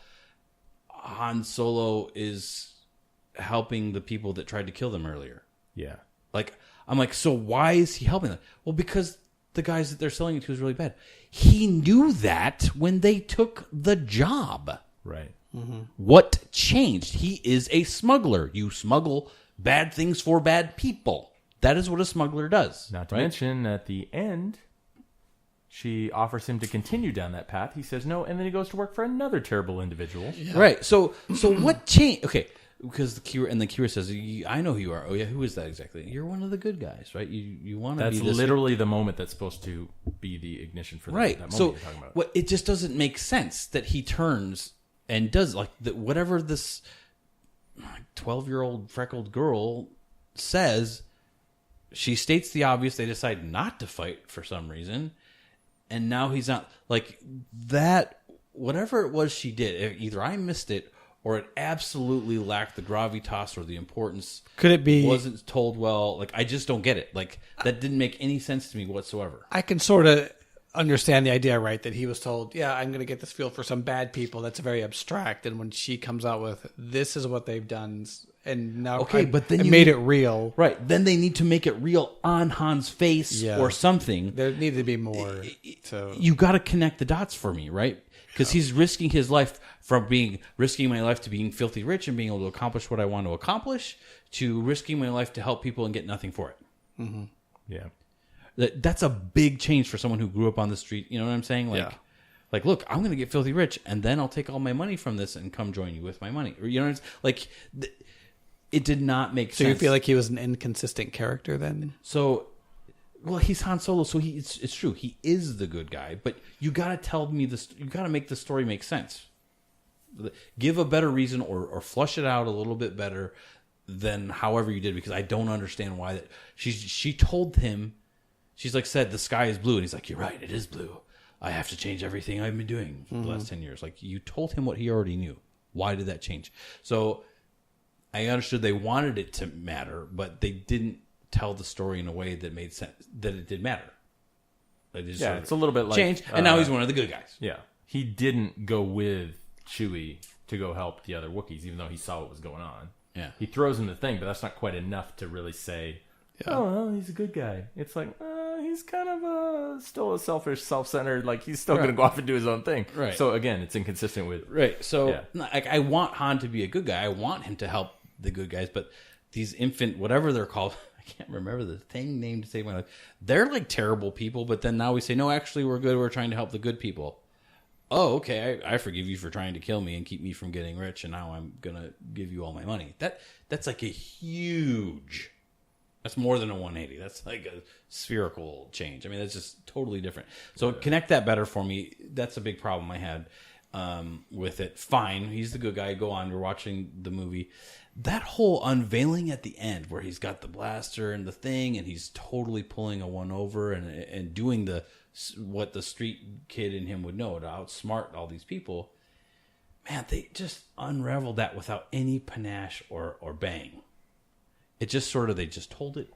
S3: Han Solo is helping the people that tried to kill them earlier.
S1: Yeah.
S3: Like, I'm like, so why is he helping them? Well, because the guys that they're selling it to is really bad. He knew that when they took the job.
S1: Right.
S3: What changed? He is a smuggler. You smuggle bad things for bad people. That is what a smuggler does.
S1: Not to mention, at the end, she offers him to continue down that path. He says no, and then he goes to work for another terrible individual.
S3: Yeah. Right. So what changed? Okay, because the Kira says, "I know who you are." Oh yeah, who is that exactly? You're one of the good guys, right? You want to be.
S1: That's literally the moment that's supposed to be the ignition for
S3: right.
S1: that moment
S3: So
S1: you're talking about.
S3: What it just doesn't make sense that he turns and does like whatever this 12-year-old freckled girl says. She states the obvious. They decide not to fight for some reason. And now he's not like that. Whatever it was she did, either I missed it or it absolutely lacked the gravitas or the importance.
S2: Could it be
S3: wasn't told well? Like I just don't get it. Like that didn't make any sense to me whatsoever.
S2: I can sort of understand the idea, right? That he was told, "Yeah, I'm going to get this feel for some bad people." That's very abstract. And when she comes out with, "This is what they've done," and now
S3: but then
S2: I
S3: you
S2: made it real,
S3: right? Then they need to make it real on Han's face or something.
S2: There needed to be more.
S3: You got to connect the dots for me, right? Because he's risking his life from risking my life to being filthy rich and being able to accomplish what I want to accomplish, to risking my life to help people and get nothing for it.
S2: Mm-hmm.
S1: Yeah.
S3: That's a big change for someone who grew up on the street. You know what I'm saying? Like, look, I'm going to get filthy rich, and then I'll take all my money from this and come join you with my money. Or, you know what I'm saying? Like, it did not make sense.
S2: So you feel like he was an inconsistent character then?
S3: So, well, he's Han Solo, so it's true. He is the good guy, but you got to tell me this. You got to make the story make sense. Give a better reason or flush it out a little bit better than however you did, because I don't understand why that. She told him. She's like said, the sky is blue. And he's like, you're right, it is blue. I have to change everything I've been doing for the last 10 years. Like, you told him what he already knew. Why did that change? So I understood they wanted it to matter, but they didn't tell the story in a way that made sense, that it did matter.
S1: It's a little bit like...
S3: Change, and now he's one of the good guys.
S1: Yeah. He didn't go with Chewie to go help the other Wookiees, even though he saw what was going on.
S3: Yeah.
S1: He throws him the thing, but that's not quite enough to really say... Oh, well, he's a good guy. It's like, he's kind of still a selfish, self-centered, like he's still going to go off and do his own thing.
S3: Right.
S1: So again, it's inconsistent with...
S3: Right. So like, I want Han to be a good guy. I want him to help the good guys, but these infant, whatever they're called, I can't remember the thing named to save my life. They're like terrible people, but then now we say, no, actually we're good. We're trying to help the good people. Oh, okay. I forgive you for trying to kill me and keep me from getting rich, and now I'm going to give you all my money. That's like a huge... That's more than a 180. That's like a spherical change. I mean, that's just totally different. So connect that better for me. That's a big problem I had with it. Fine, he's the good guy. Go on. We're watching the movie. That whole unveiling at the end where he's got the blaster and the thing, and he's totally pulling a one over and doing what the street kid in him would know to outsmart all these people. Man, they just unraveled that without any panache or bang. It just sort of, they just told it.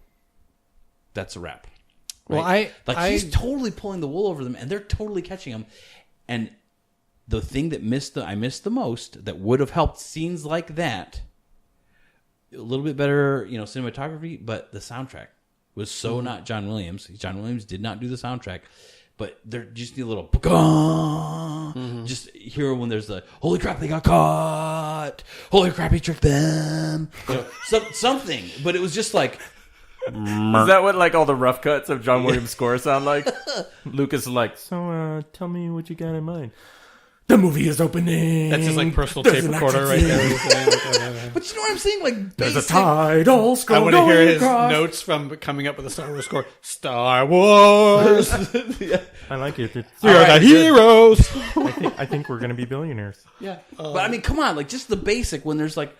S3: That's a wrap. Right?
S2: Well,
S3: he's totally pulling the wool over them, and they're totally catching him. And the thing that I missed the most, that would have helped scenes like that, a little bit better, cinematography, but the soundtrack was so not John Williams. John Williams did not do the soundtrack, but there just need a little just hear when there's the holy crap, they got caught, holy crap, he tricked them, something. But it was just like,
S1: is that what like all the rough cuts of John Williams' score sound like? Lucas is like, so tell me what you got in mind. The movie is opening.
S2: That's his like personal tape recorder right there.
S3: But you know what I'm saying? Like,
S1: there's a title scroll.
S2: I want to hear his notes from coming up with a Star Wars score. Star Wars.
S1: I like it.
S2: You're the heroes.
S1: I think we're gonna be billionaires.
S3: Yeah, but I mean, come on, like just the basic when there's like,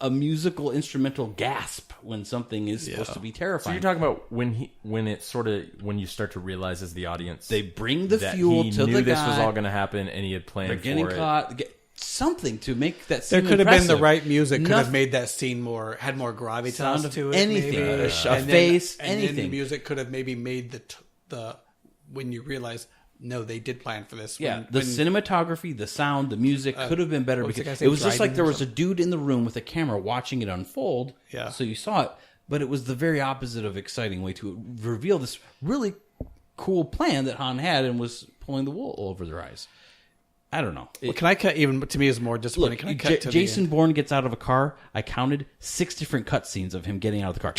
S3: a musical instrumental gasp when something is supposed to be terrifying.
S1: So you're talking about when you start to realize as the audience
S3: they bring the fuel to the guy.
S1: He knew this was all going to happen and he had planned
S3: they're getting
S1: for it.
S3: Caught, something to make that scene
S2: there could
S3: impressive.
S2: have been the right music could have made that scene had more gravitas to it.
S3: Anything,
S2: maybe.
S3: a face,
S2: and
S3: anything.
S2: then the music could have maybe made the when you realize, no, they did plan for this.
S3: Yeah, the cinematography, the sound, the music could have been better because
S2: it
S3: was just like there was a dude in the room with a camera watching it unfold.
S2: Yeah.
S3: So you saw it, but it was the very opposite of exciting way to reveal this really cool plan that Han had and was pulling the wool over their eyes. I don't know.
S2: Can I cut even to me is more disappointing?
S3: Look,
S2: Can I cut to
S3: Jason Bourne gets out of a car. I counted 6 different cutscenes of him getting out of the car.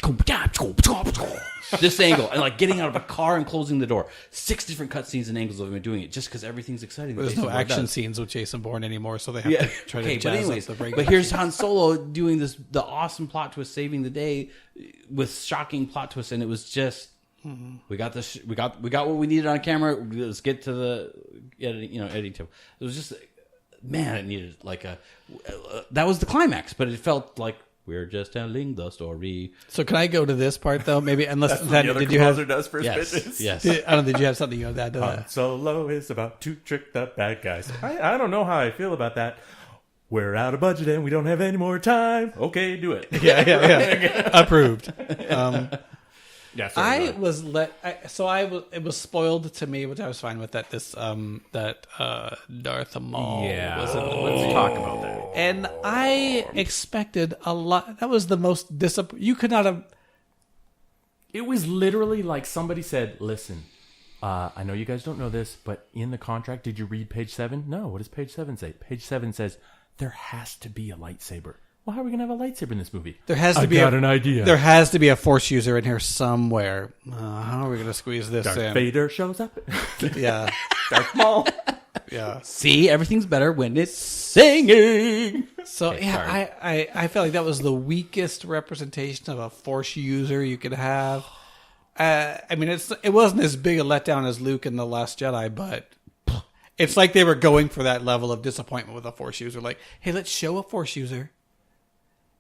S3: This angle and like getting out of a car and closing the door. 6 different cutscenes and angles of him doing it just because everything's exciting.
S2: There's no action scenes with Jason Bourne anymore, so they have to try to jazz up the break.
S3: But here's Han Solo doing the awesome plot twist, saving the day with shocking plot twists, and it was just. We got this. We got what we needed on camera. Let's get to the editing too. It was just, man, it needed like that was the climax, but it felt like we're just telling the story.
S2: So can I go to this part though? Maybe unless
S1: did you have does for his bitches?
S3: Yes.
S2: I don't. Did you have something you want to add to that?
S1: Solo is about to trick the bad guys. I don't know how I feel about that. We're out of budget and we don't have any more time. Okay, do it.
S2: Yeah. Approved.
S1: Yeah, sorry,
S2: it was spoiled to me, which I was fine with that. Darth Maul was in the movie.
S1: Let's talk about that.
S2: And I expected a lot. That was the most disappointing. You could not have.
S1: It was literally like somebody said, "Listen, I know you guys don't know this, but in the contract, did you read page 7? No. What does page 7 say? Page 7 says there has to be a lightsaber. Well, how are we going to have a lightsaber in this movie?
S2: There has to be
S1: an idea.
S2: There has to be a Force user in here somewhere. How are we going to squeeze this
S1: Darth
S2: in?
S1: Vader shows up.
S2: Yeah.
S1: Darth Maul.
S2: Yeah.
S3: See, everything's better when it's singing.
S2: So I felt like that was the weakest representation of a Force user you could have. I mean, it wasn't as big a letdown as Luke in The Last Jedi, but it's like they were going for that level of disappointment with a Force user. Like, hey, let's show a Force user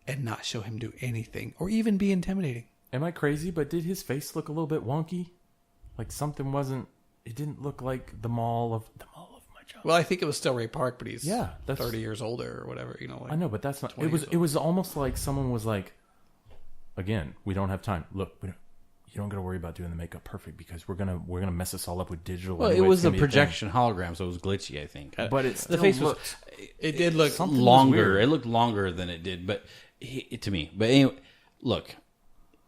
S2: and not show him do anything or even be intimidating.
S1: Am I crazy? But did his face look a little bit wonky? Like something wasn't. It didn't look like the Maul of my child.
S2: Well, I think it was still Ray Park, but he's
S1: that's
S2: 30 years older or whatever. Like
S1: I know, but that's not. It was almost like someone was like, again, we don't have time. Look, you don't got to worry about doing the makeup perfect because we're gonna mess this all up with digital.
S3: Well,
S1: anyway.
S3: it was a projection hologram, so it was glitchy, I think.
S1: But the face looked.
S3: It did look
S1: longer.
S3: It looked longer than it did, but to me. But anyway, look,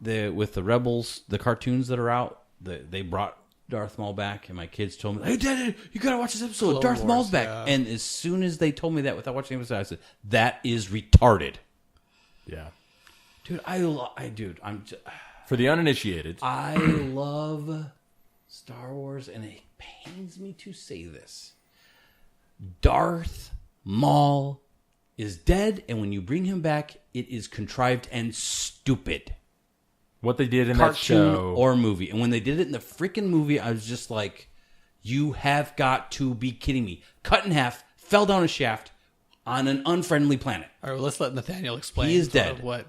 S3: with the Rebels, the cartoons that are out, they brought Darth Maul back, and my kids told me, "Hey, Dad, you gotta watch this episode.
S2: Clone
S3: Darth Maul's back."
S2: Yeah.
S3: And as soon as they told me that, without watching the episode, I said, "That is retarded."
S1: Yeah,
S3: dude, I'm.
S1: For the uninitiated,
S3: I love Star Wars, and it pains me to say this. Darth Maul is dead, and when you bring him back, it is contrived and stupid.
S1: What they did in
S3: Cartoon
S1: that show
S3: or movie. And when they did it in the freaking movie, I was just like, you have got to be kidding me. Cut in half, fell down a shaft on an unfriendly planet.
S2: All right, well, let's let Nathaniel explain.
S3: He is dead.
S2: What?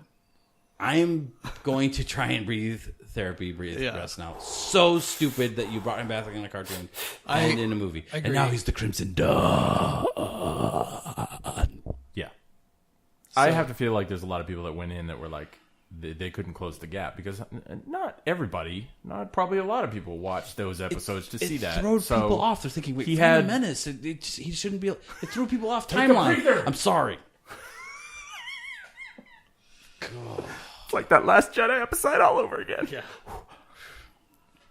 S3: I'm going to try and breathe rest now. So stupid that you brought him back in a cartoon and in a movie. And now he's the Crimson Dawn.
S1: Yeah. I have to feel like there's a lot of people that went in that were like, they couldn't close the gap because not everybody, not probably a lot of people watched those episodes to see that.
S3: It threw people off. They're thinking, wait, he had a menace. He shouldn't be. It threw people off timeline. I'm sorry.
S1: God. It's like that Last Jedi episode all over again.
S2: Yeah.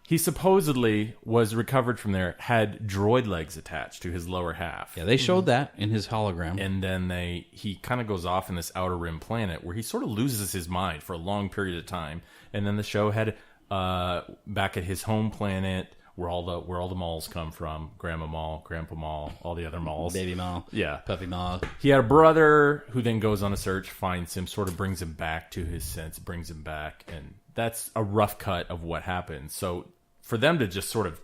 S1: He supposedly was recovered from there, had droid legs attached to his lower half.
S3: Yeah, they showed that in his hologram.
S1: And then he kind of goes off in this outer rim planet where he sort of loses his mind for a long period of time. And then the show had back at his home planet where all the Mauls come from, Grandma Maul, Grandpa Maul, all the other Mauls.
S3: Baby Maul.
S1: Yeah.
S3: Puppy Maul.
S1: He had a brother who then goes on a search, finds him, sort of brings him back to his sense, brings him back. And that's a rough cut of what happened. So for them to just sort of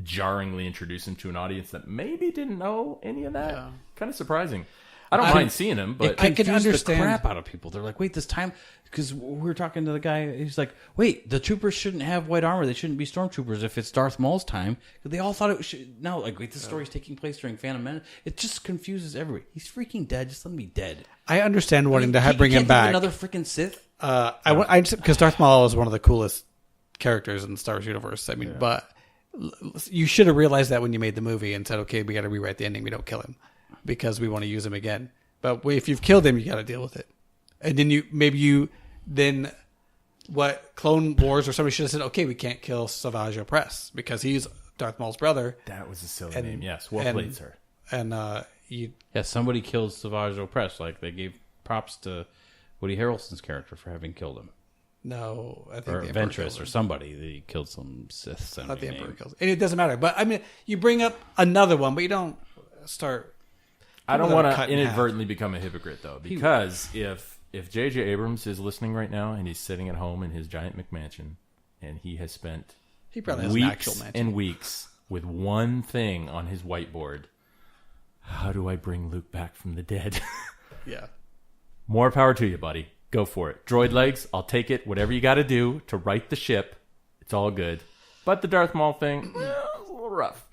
S1: jarringly introduce him to an audience that maybe didn't know any of that, kind of surprising. I don't mind seeing him, but
S3: I can understand the crap out of people. They're like, wait, this time, because we were talking to the guy, he's like, wait, the troopers shouldn't have white armor. They shouldn't be stormtroopers if it's Darth Maul's time. They all thought it should. No, like, wait, this story's taking place during Phantom Menace. It just confuses everybody. He's freaking dead. Just let him be dead.
S2: I understand wanting to bring him back.
S3: Another freaking Sith.
S2: Because Darth Maul is one of the coolest characters in the Star Wars universe. I mean, but you should have realized that when you made the movie and said, okay, we got to rewrite the ending. We don't kill him because we want to use him again. But if you've killed him, you got to deal with it. And then what Clone Wars or somebody should have said, okay, we can't kill Savage Opress because he's Darth Maul's brother.
S1: That was a silly name. Yes, well played, sir.
S2: And
S3: somebody killed Savage Opress. Like they gave props to Woody Harrelson's character for having killed him.
S2: No, I think
S3: or Ventress or somebody that he killed some Sith.
S2: Not the Emperor kills. And it doesn't matter. But I mean, you bring up another one, but you don't start.
S1: I don't want to inadvertently become a hypocrite though, because if J.J. Abrams is listening right now and he's sitting at home in his giant McMansion and he has spent weeks and weeks with one thing on his whiteboard, how do I bring Luke back from the dead?
S2: Yeah.
S1: More power to you, buddy. Go for it. Droid legs, I'll take it. Whatever you got to do to right the ship, it's all good. But the Darth Maul thing, it's a little rough.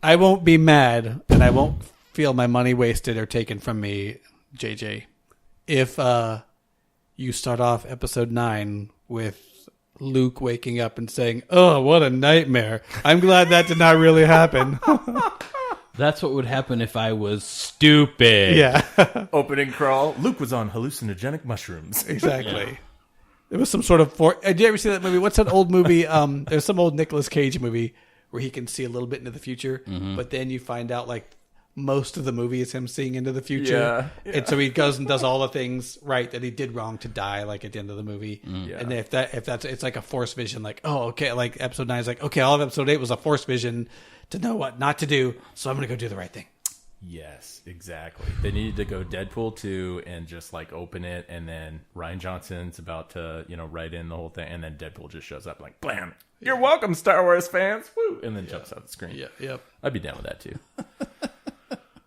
S2: I won't be mad, and I won't feel my money wasted or taken from me, JJ, if you start off episode 9 with Luke waking up and saying, "Oh, what a nightmare. I'm glad that did not really happen."
S3: That's what would happen if I was stupid.
S2: Yeah.
S1: Opening crawl. Luke was on hallucinogenic mushrooms.
S2: Exactly.
S1: Yeah.
S2: It was some sort of... Did you ever see that movie? What's that old movie? There's some old Nicolas Cage movie where he can see a little bit into the future, but then you find out like most of the movie is him seeing into the future. Yeah. And so he goes and does all the things right that he did wrong to die, like at the end of the movie. Yeah. And if that's it's like a force vision, like, oh, okay, like episode 9 is like, okay, all of episode 8 was a force vision to know what not to do, so I'm going to go do the right thing.
S1: Yes, exactly. They needed to go Deadpool 2 and just like open it, and then Rian Johnson's about to, write in the whole thing, and then Deadpool just shows up like, blam! You're welcome, Star Wars fans! Woo! And then jumps out the screen.
S2: Yeah, yep.
S1: I'd be down with that too.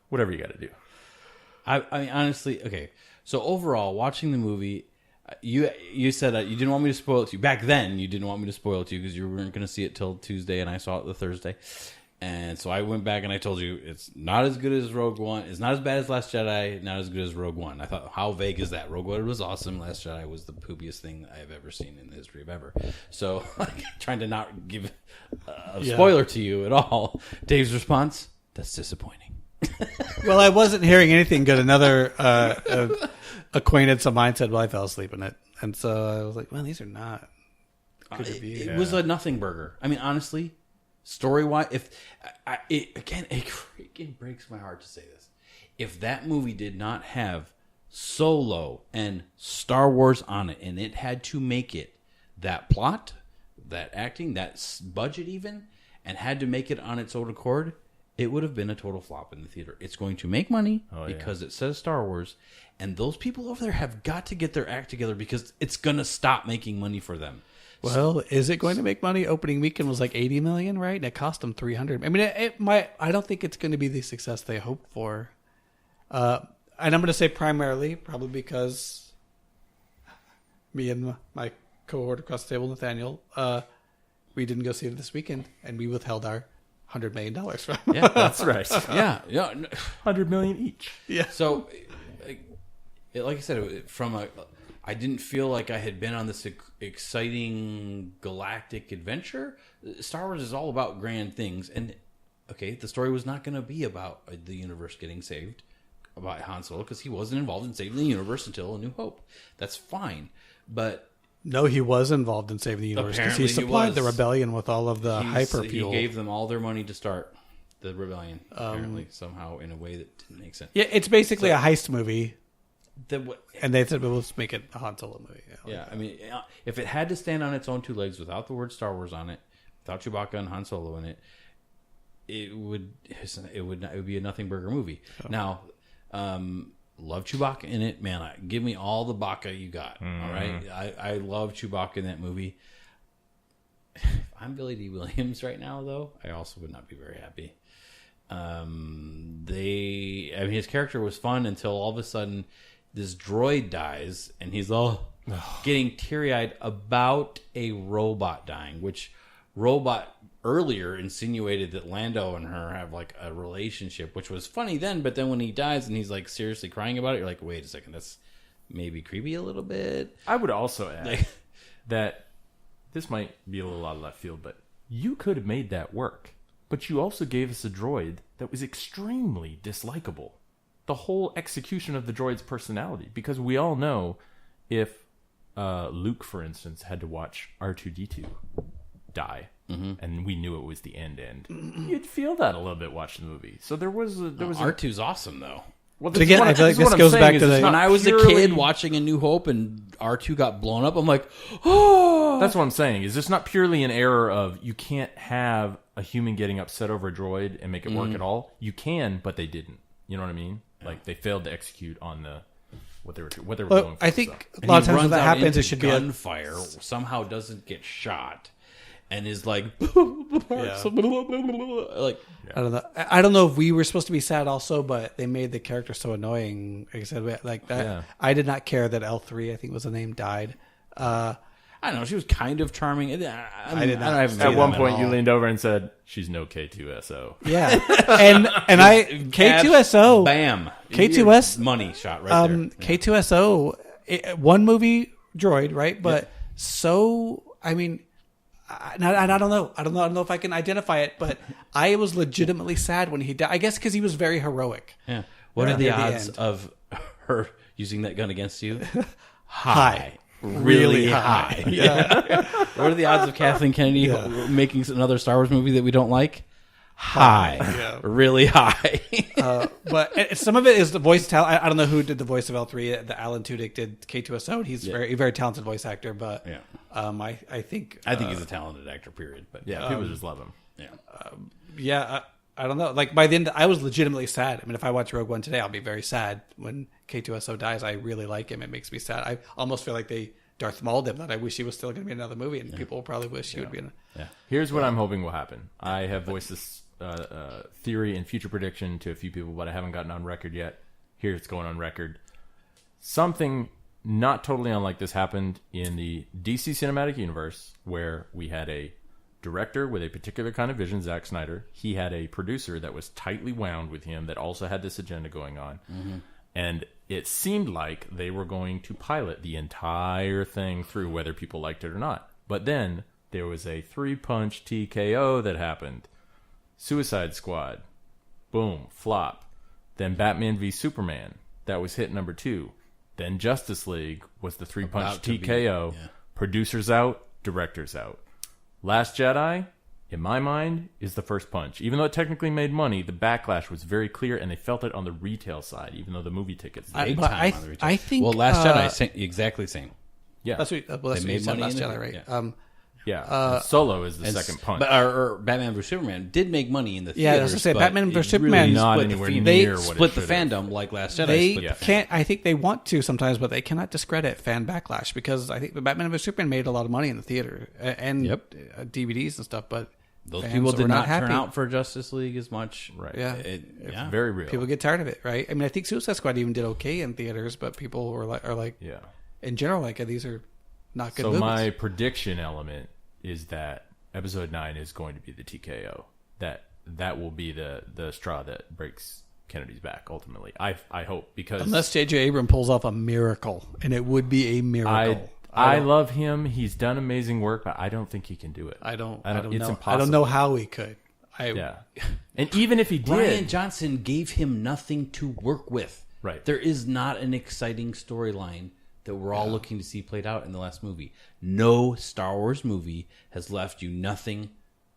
S1: Whatever you got to do.
S3: I mean, honestly, okay. So overall, watching the movie, you said that you didn't want me to spoil it to you. Back then, you didn't want me to spoil it to you because you weren't going to see it till Tuesday, and I saw it the Thursday. And so I went back and I told you it's not as good as Rogue One. It's not as bad as Last Jedi. Not as good as Rogue One. I thought, how vague is that? Rogue One was awesome. Last Jedi was the poopiest thing I've ever seen in the history of ever. So trying to not give a spoiler to you at all. Dave's response, that's disappointing.
S2: Well, I wasn't hearing anything good. Another acquaintance of mine said, well, I fell asleep in it. And so I was like, well, these are not good reviews.
S3: It was a nothing burger. I mean, honestly, story-wise, it breaks my heart to say this. If that movie did not have Solo and Star Wars on it, and it had to make it that plot, that acting, that budget even, and had to make it on its own accord, it would have been a total flop in the theater. It's going to make money because it says Star Wars, and those people over there have got to get their act together because it's going to stop making money for them.
S2: Well, is it going to make money? Opening weekend was like $80 million, right? And it cost them $300. I mean, I don't think it's going to be the success they hoped for. And I'm going to say primarily, probably because me and my cohort across the table, Nathaniel, we didn't go see it this weekend, and we withheld our $100 million from.
S3: Yeah, that's right. Yeah,
S1: $100 million each.
S2: Yeah.
S3: So, like I said, I didn't feel like I had been on this exciting galactic adventure. Star Wars is all about grand things, and okay, the story was not going to be about the universe getting saved by Han Solo because he wasn't involved in saving the universe until A New Hope. That's fine, but.
S2: No, he was involved in saving the universe because he supplied the rebellion with all of the hyperfuel. He
S3: gave them all their money to start the rebellion, apparently, somehow, in a way that didn't make sense.
S2: Yeah, it's basically a heist movie. And they said, well, let's make it a Han Solo movie.
S3: Yeah, I mean, if it had to stand on its own two legs without the word Star Wars on it, without Chewbacca and Han Solo in it, it would be a nothing burger movie. Oh. Now, love Chewbacca in it, man. Give me all the Bacca you got. All right, I love Chewbacca in that movie. If I'm Billy D. Williams right now, though, I also would not be very happy. His character was fun until all of a sudden this droid dies, and he's all getting teary-eyed about a robot dying, which robot earlier insinuated that Lando and her have like a relationship, which was funny then, but then when he dies and he's like seriously crying about it, you're like, wait a second, that's maybe creepy a little bit.
S1: I would also add that this might be a little out of left field, but you could have made that work, but you also gave us a droid that was extremely dislikable. The whole execution of the droid's personality, because we all know if Luke, for instance, had to watch R2-D2 die, and we knew it was the end, you'd feel that a little bit watching the movie. So there was
S3: R2's awesome though.
S1: Well,
S2: But again, I feel like this goes back to
S3: When I was a kid watching A New Hope and R2 got blown up, I'm like, oh.
S1: That's what I'm saying. Is this not purely an error of you can't have a human getting upset over a droid and make it work at all? You can, but they didn't. You know what I mean? Like they failed to execute on what they were going for.
S2: I think
S3: And
S2: a lot of
S3: he
S2: times when
S3: runs
S2: that
S3: out
S2: happens,
S3: into
S2: it should be
S3: gunfire. Somehow doesn't get shot, and is like, like
S2: I don't know. I don't know if we were supposed to be sad also, but they made the character so annoying. Like I said, like that.
S1: Yeah.
S2: I did not care that L3, I think was the name, died.
S3: I don't know. She was kind of charming. I
S2: did not.
S1: At one point, you leaned over and said, "She's no K2SO."
S2: Yeah, and I K2SO,
S3: bam,
S2: K2S
S3: money shot right there.
S2: K2SO, one movie droid, right? But so I mean. I don't know. I don't know if I can identify it, but I was legitimately sad when he died. I guess because he was very heroic.
S3: Yeah. What are the
S2: Near the
S3: odds
S2: end.
S3: of her using that gun against you?
S2: High.
S3: Really high.
S2: Yeah.
S3: What are the odds of Kathleen Kennedy making another Star Wars movie that we don't like? High.
S2: Yeah.
S3: Really high.
S2: But some of it is the voice talent. I don't know who did the voice of L3. The Alan Tudyk did K2SO. And he's very talented voice actor. But I think
S3: he's a talented actor, period. But
S1: Yeah, people just love him.
S3: yeah.
S2: I don't know. Like by the end, I was legitimately sad. I mean, if I watch Rogue One today, I'll be very sad when K2SO dies. I really like him. It makes me sad. I almost feel like they Darth Mauled him. That I wish he was still going to be in another movie, and people will probably wish he would be in it.
S1: Here's what I'm hoping will happen. I have voiced this theory and future prediction to a few people, but I haven't gotten on record yet. Here it's going on record. Something not totally unlike this happened in the DC Cinematic Universe, where we had a director with a particular kind of vision, Zack Snyder. He had a producer that was tightly wound with him that also had this agenda going on. And it seemed like they were going to pilot the entire thing through, whether people liked it or not. But then there was a 3-punch TKO that happened. Suicide Squad. Boom. Flop. Then Batman v Superman. That was hit number 2. Then Justice League was the 3-punch TKO. Producers out. Directors out. Last Jedi, in my mind, is the first punch. Even though it technically made money, the backlash was very clear, and they felt it on the retail side, even though the movie tickets.
S3: Big time on the retail.
S2: I think.
S3: Well, Last Jedi, exactly same.
S1: Yeah.
S2: That's what, that's what
S3: made
S2: you said
S3: money
S2: Last
S3: in it?
S2: Jedi, right?
S3: Yeah.
S1: Yeah. Solo is the second punch.
S3: But or Batman vs Superman did make money in the theaters.
S2: Yeah, I was gonna say,
S3: but
S2: Batman
S3: it
S2: vs. Superman
S1: not
S3: split
S1: anywhere
S3: the feed-
S1: near
S3: they
S1: what it
S3: split the
S1: should have.
S3: fandom like Last Jedi.
S2: They
S3: split the
S2: can't. I think they want to sometimes, but they cannot discredit fan backlash because I think the Batman vs Superman made a lot of money in the theater and DVDs and stuff. But
S3: Those
S2: fans
S3: people
S2: were
S3: did not
S2: happy.
S3: turn out for Justice League as much.
S1: Right.
S2: Yeah,
S3: It's
S1: very real.
S2: people get tired of it, right? I mean, I think Suicide Squad even did okay in theaters, but people were like,
S1: Yeah.
S2: in general, like these are not good
S1: So
S2: movies.
S1: my prediction element is that Episode 9 is going to be the TKO. That will be the straw that breaks Kennedy's back ultimately. I hope, because
S2: Unless J.J. Abrams pulls off a miracle, and it would be a miracle.
S1: I love him. He's done amazing work, but I don't think he can do it.
S2: I don't
S1: It's
S2: know.
S1: impossible.
S2: I don't know how he could.
S1: Yeah. And even if he did,
S3: Ryan Johnson gave him nothing to work with.
S1: Right.
S3: There is not an exciting storyline that we're all looking to see played out in the last movie. No Star Wars movie has left you nothing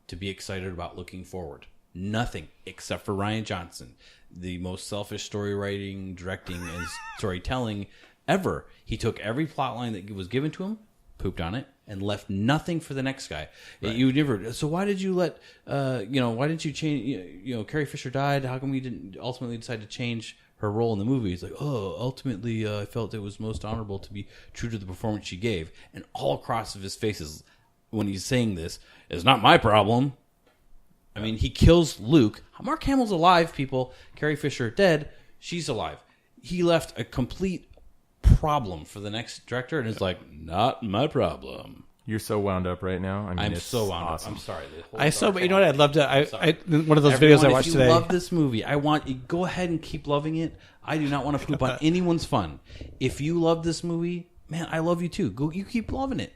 S3: to be excited about looking forward. Nothing, except for Ryan Johnson, the most selfish story writing, directing, and storytelling ever. He took every plot line that was given to him, pooped on it, and left nothing for the next guy. Right. You never. So why did you let? Why didn't you change? Carrie Fisher died. How come we didn't ultimately decide to change her role in the movie? He's like, ultimately, I felt it was most honorable to be true to the performance she gave. And all across of his faces, when he's saying this, it's not my problem. I mean, he kills Luke. Mark Hamill's alive, people. Carrie Fisher dead. She's alive. He left a complete problem for the next director, and it's like, not my problem.
S1: you're so wound up right now. I mean,
S3: I'm
S1: it's
S3: so wound
S1: awesome.
S3: up. I'm sorry.
S2: But you know what? I'd love to. I one of those
S3: Everyone,
S2: videos I watched
S3: if you
S2: today.
S3: love this movie, I want you go ahead and keep loving it. I do not want to poop on anyone's fun. If you love this movie, man, I love you too. Go, you keep loving it.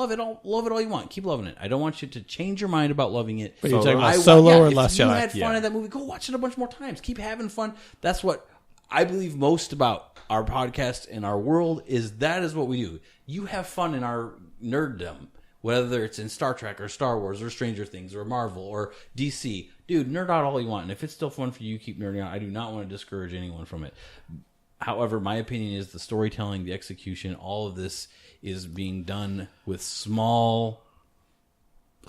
S3: love it all you want. Keep loving it. I don't want you to change your mind about loving it.
S2: But you're talking about Solo or Last
S3: Jedi? If you
S2: Jedi?
S3: had fun in that movie, go watch it a bunch more times. Keep having fun. That's what I believe most about our podcast and our world is that is what we do. You have fun in our nerddom, whether it's in Star Trek or Star Wars or Stranger Things or Marvel or DC. Dude, nerd out all you want. And if it's still fun for you, keep nerding out. I do not want to discourage anyone from it. However, my opinion is the storytelling, the execution, all of this is being done with small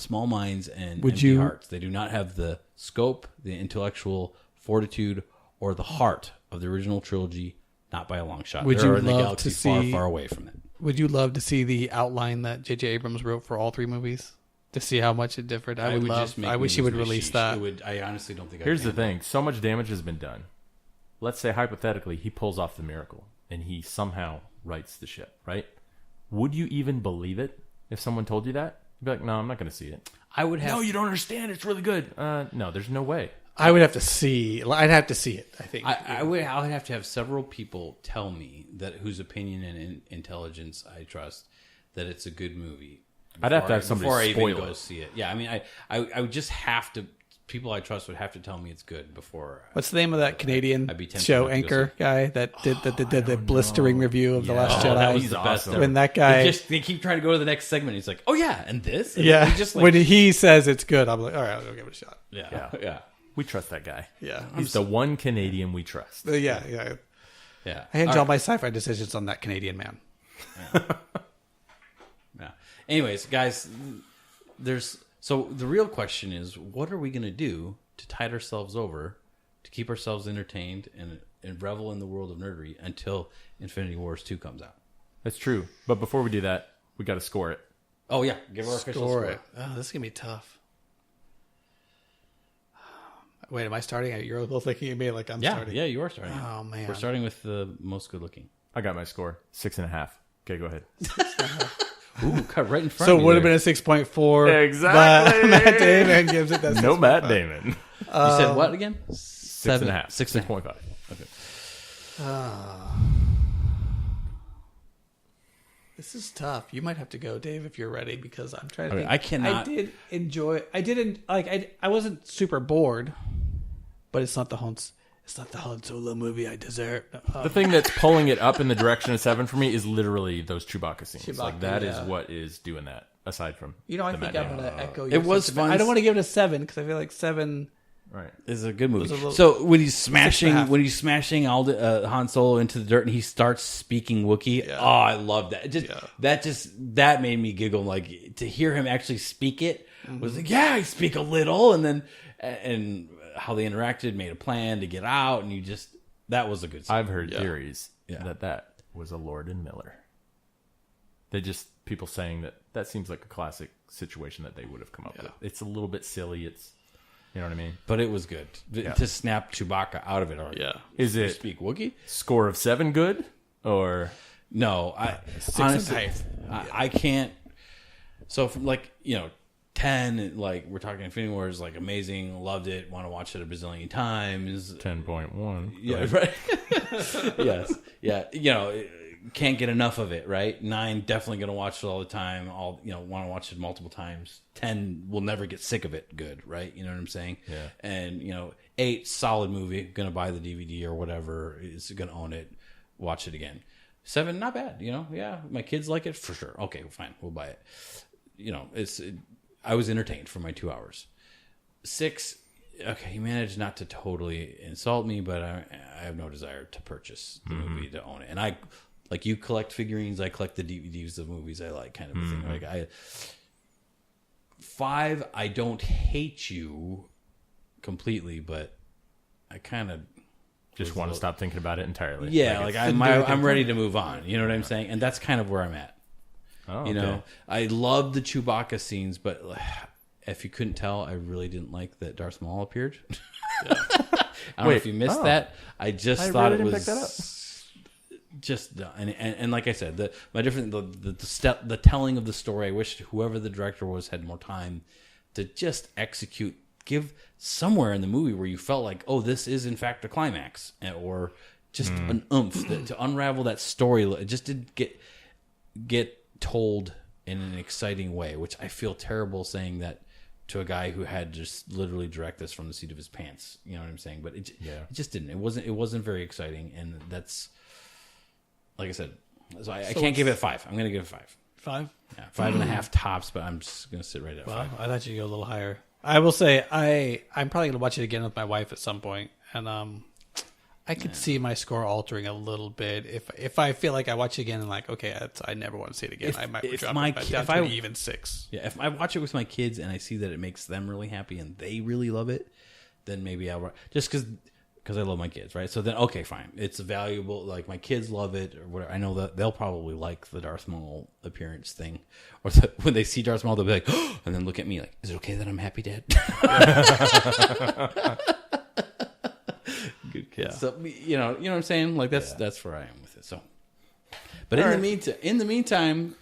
S3: minds and empty hearts. They do not have the scope, the intellectual fortitude, or the heart of the original trilogy, not by a long shot. They're in the galaxy far, far away from it.
S2: Would you love to see the outline that J.J. Abrams wrote for all three movies? To see how much it differed? I wish he would release that.
S3: I honestly don't think.
S1: Here's the thing: so much damage has been done. Let's say hypothetically he pulls off the miracle and he somehow rights the ship, right? Would you even believe it if someone told you that? You'd be like, no, I'm not going to see it.
S3: I would have.
S1: No, you don't understand. It's really good. No, there's no way.
S2: I would have to see. I'd have to see it. I think
S3: I would have to have several people tell me that whose opinion and intelligence I trust that it's a good movie.
S1: I'd have to have somebody
S3: before I
S1: spoil
S3: even go
S1: it.
S3: see it. Yeah, I mean, I would just have to. People I trust would have to tell me it's good before.
S2: What's the name of that Canadian
S3: I'd be tempted
S2: show
S3: not to go
S2: anchor guy that did the blistering review of The Last Jedi?
S3: That was the best.
S1: awesome.
S3: Ever.
S2: When that guy,
S3: They keep trying to go to the next segment. He's like, "Oh yeah, and this." And
S2: yeah,
S3: he just like,
S2: when he says it's good, I'm like, all right, I'll go give it a shot.
S3: yeah.
S1: We trust that guy.
S2: Yeah,
S1: He's the one Canadian we trust.
S2: yeah.
S3: Yeah.
S2: I hinge
S3: All
S2: all my sci-fi decisions on that Canadian man.
S3: Yeah. Anyways, guys, so the real question is, what are we going to do to tide ourselves over, to keep ourselves entertained and revel in the world of nerdery until Infinity Wars 2 comes out?
S1: That's true. But before we do that, we got to score it.
S3: Oh yeah, give our official score.
S2: it. Oh, this is gonna be tough. Wait, am I starting? You're both looking at me like I'm starting.
S3: Yeah, you are starting.
S2: Oh man,
S3: We're starting with the most good looking.
S1: I got my score. 6.5. Okay, go ahead.
S3: Ooh, cut right in front
S2: So
S3: of
S2: it
S3: me.
S2: would have been a 6.4.
S1: Exactly.
S2: But Matt Damon gives it that.
S1: No Matt Damon.
S3: You said what again?
S1: 6.5.
S3: 6.5.
S1: 6.5.
S3: Okay.
S2: This is tough. You might have to go, Dave, if you're ready, because I'm trying to
S3: Okay,
S2: think.
S3: I cannot-
S2: I did enjoy. I didn't like. I wasn't super bored, but it's not the Han. It's not the Han Solo movie I deserve.
S1: The thing that's pulling it up in the direction of 7 for me is literally those Chewbacca scenes.
S2: Chewbacca,
S1: Like that is
S2: yeah.
S1: what is doing that. Aside from
S2: I
S1: the
S2: think
S1: Matt
S2: I'm
S1: Damon.
S2: going to echo.
S3: It
S2: Your
S3: was
S2: sentiment.
S3: fun.
S2: I don't want to give it a 7 because I feel like 7.
S1: Right.
S3: It's a good movie.
S2: a little-
S3: So when he's
S2: 6.5.
S3: smashing Alden, Han Solo into the dirt and he starts speaking Wookiee,
S2: Yeah.
S3: oh, I love that.
S2: Yeah.
S3: That made me giggle. Like to hear him actually speak it was like, yeah, I speak a little, and then and how they interacted, made a plan to get out, and that was a good scene.
S1: I've heard theories
S3: Yeah.
S1: that was a Lord and Miller. People saying that seems like a classic situation that they would have come up with. It's a little bit silly. It's, you know what I mean?
S3: But it was good to snap Chewbacca out of it.
S2: Yeah.
S1: Is
S3: You
S1: it
S3: speak Wookiee?
S1: score of 7 good or
S3: No, honestly, I can't. So from 10, like we're talking Infinity War is like amazing, loved it, want to watch it a bazillion times.
S1: 10.1?
S3: Yeah, right. Yes, yeah. Can't get enough of it. Right. 9, definitely gonna watch it all the time. Want to watch it multiple times. 10, will never get sick of it. Good. Right. You know what I'm saying?
S1: Yeah.
S3: And 8, solid movie. Gonna buy the DVD or whatever. Is gonna own it. Watch it again. 7, not bad. Yeah. My kids like it for sure. Okay, fine. We'll buy it. I was entertained for my 2 hours. 6, okay, he managed not to totally insult me, but I have no desire to purchase the movie to own it. And I, like you collect figurines, I collect the DVDs of movies I like, kind of a thing. Like 5, I don't hate you completely, but I kind of
S1: just want to stop thinking about it entirely?
S3: yeah,
S1: it's-
S3: I'm ready to move on. You know what I'm saying? And that's kind of where I'm at.
S1: Oh, okay.
S3: I love the Chewbacca scenes, but if you couldn't tell, I really didn't like that Darth Maul appeared. I don't know if you missed that. I just
S1: I
S3: thought
S1: really
S3: it
S1: didn't
S3: was
S1: pick that up.
S3: just and like I said, the telling of the story. I wish whoever the director was had more time to just execute. Give somewhere in the movie where you felt like, oh, this is in fact a climax, or just an oomph to unravel that story. It just didn't get told in an exciting way, which I feel terrible saying that to a guy who had just literally direct this from the seat of his pants. You know what I'm saying? But it just didn't. It wasn't very exciting, and that's like I said. So I can't give it a 5. I'm going to give it a 5.
S2: 5?
S3: Yeah, 5.5 tops, but I'm just going to sit right at 5.
S2: I thought you'd go a little higher. I will say I'm probably going to watch it again with my wife at some point, and I could see my score altering a little bit if I feel like I watch it again and like, okay, I never want to see it again. I might drop it down to an even 6.
S3: Yeah, if I watch it with my kids and I see that it makes them really happy and they really love it, then maybe I'll just because I love my kids, right? So then, okay, fine. It's valuable. Like, my kids love it or whatever. I know that they'll probably like the Darth Maul appearance thing. Or when they see Darth Maul, they'll be like, oh, and then look at me like, is it okay that I'm happy, Dad? Good kid. Yeah. So, you know what I'm saying? Like, that's where I am with it. So, but in the meantime,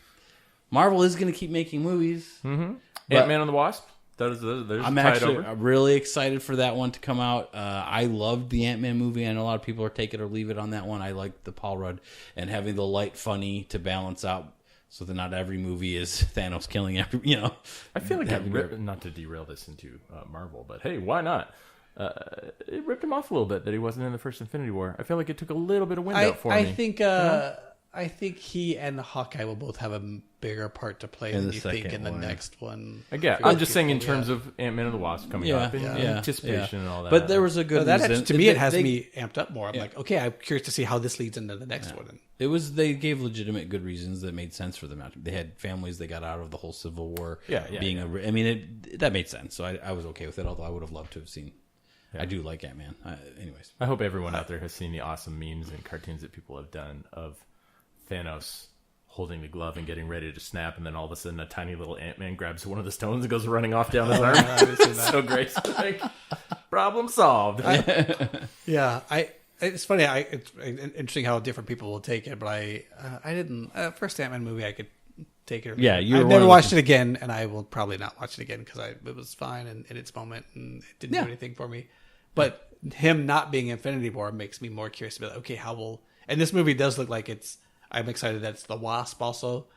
S3: Marvel is going to keep making movies.
S1: Mm-hmm. Ant-Man and the Wasp.
S3: I'm actually really excited for that one to come out. I loved the Ant-Man movie. I know a lot of people are take it or leave it on that one. I like the Paul Rudd and having the light funny to balance out so that not every movie is Thanos killing every,
S1: I feel like not to derail this into Marvel, but hey, why not? It ripped him off a little bit that he wasn't in the first Infinity War. I feel like it took a little bit of wind out for me.
S2: I think he and Hawkeye will both have a bigger part to play than you think in the next one.
S1: Again, I'm just saying in terms of Ant-Man and the Wasp coming up and anticipation and all that.
S3: But there was a good reason.
S2: To me, it has me amped up more. I'm like, okay, I'm curious to see how this leads into the next one.
S3: They gave legitimate good reasons that made sense for them. They had families they got out of the whole Civil War. That made sense. So I was okay with it, although I would have loved to have seen. I do like Ant-Man. Anyways.
S1: I hope everyone out there has seen the awesome memes and cartoons that people have done of Thanos holding the glove and getting ready to snap, and then all of a sudden a tiny little Ant-Man grabs one of the stones and goes running off down his arm. It's so great. Like, problem solved.
S2: It's funny. It's interesting how different people will take it, but I didn't. First Ant-Man movie, I could take it.
S3: Yeah,
S2: I've never watched it again, and I will probably not watch it again because it was fine in its moment, and it didn't do anything for me. But him not being Infinity War makes me more curious about, okay, how will... And this movie does look like it's... I'm excited that it's the Wasp also,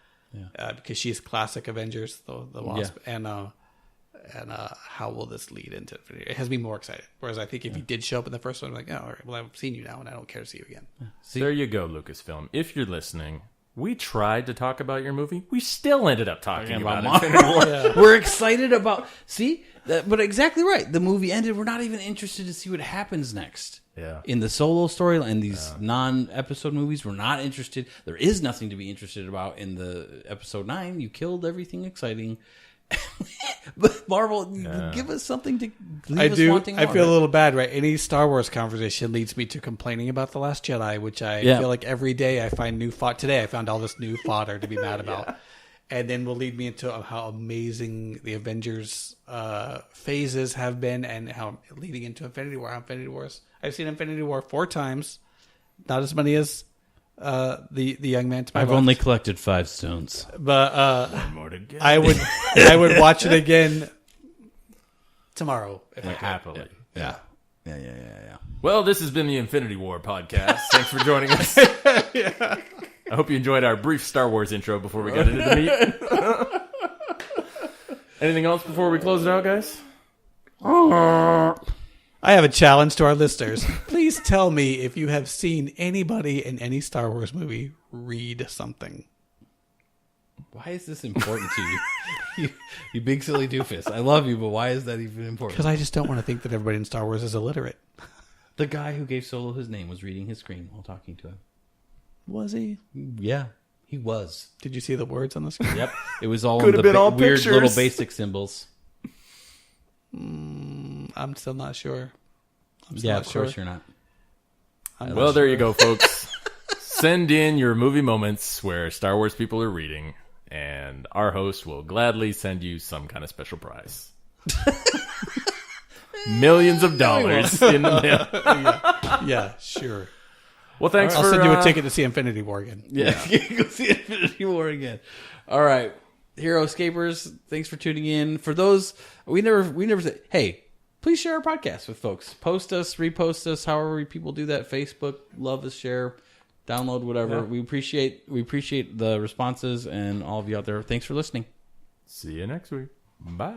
S2: because she's classic Avengers, the Wasp, and how will this lead into Infinity? It has me more excited. Whereas I think if you did show up in the first one, I'm like, oh, all right, well, I've seen you now, and I don't care to see you again.
S1: There you go, Lucasfilm. If you're listening, we tried to talk about your movie. We still ended up talking about Infinity War.
S3: We're excited about... See? But exactly right. The movie ended. We're not even interested to see what happens next.
S1: Yeah.
S3: In the solo story and these non-episode movies, we're not interested. There is nothing to be interested about in the episode 9. You killed everything exciting. But Marvel, give us something to leave us wanting more.
S2: I feel a little bad, right? Any Star Wars conversation leads me to complaining about The Last Jedi, which I feel like every day I find new fodder. Today I found all this new fodder to be mad about. And then will lead me into how amazing the Avengers phases have been, and how leading into Infinity War. I've seen Infinity War 4 times, not as many as the young man to my
S3: left.
S2: I've
S3: only collected 5 stones,
S2: but
S1: one more to get.
S2: I would watch it again tomorrow if I could.
S1: Happily.
S3: Yeah.
S1: Well, this has been the Infinity War podcast. Thanks for joining us. I hope you enjoyed our brief Star Wars intro before we got into the meat. Anything else before we close it out, guys?
S2: I have a challenge to our listeners. Please tell me if you have seen anybody in any Star Wars movie read something.
S3: Why is this important to you? You big silly doofus. I love you, but why is that even important?
S2: Because I just don't want to think that everybody in Star Wars is illiterate.
S3: The guy who gave Solo his name was reading his screen while talking to him.
S2: Was he?
S3: Yeah, he was.
S2: Did you see the words on the screen?
S3: Yep. It was all
S1: Could
S3: in
S1: have been all
S3: weird
S1: pictures.
S3: little basic symbols.
S2: I'm still not sure.
S3: Of course you're not.
S1: Well, there you go, folks. Send in your movie moments where Star Wars people are reading, and our host will gladly send you some kind of special prize. Millions of dollars in the mail.
S2: Yeah, sure.
S1: Well, thanks
S2: I'll
S1: for...
S2: send you a ticket to see Infinity War again.
S3: Yeah. Go see Infinity War again. All right. Hero Escapers, thanks for tuning in. For those, we never said, hey, please share our podcast with folks. Post us, repost us, however people do that. Facebook, love us, share. download whatever.
S1: Yeah.
S3: We appreciate the responses and all of you out there. Thanks for listening.
S1: See you next week. Bye.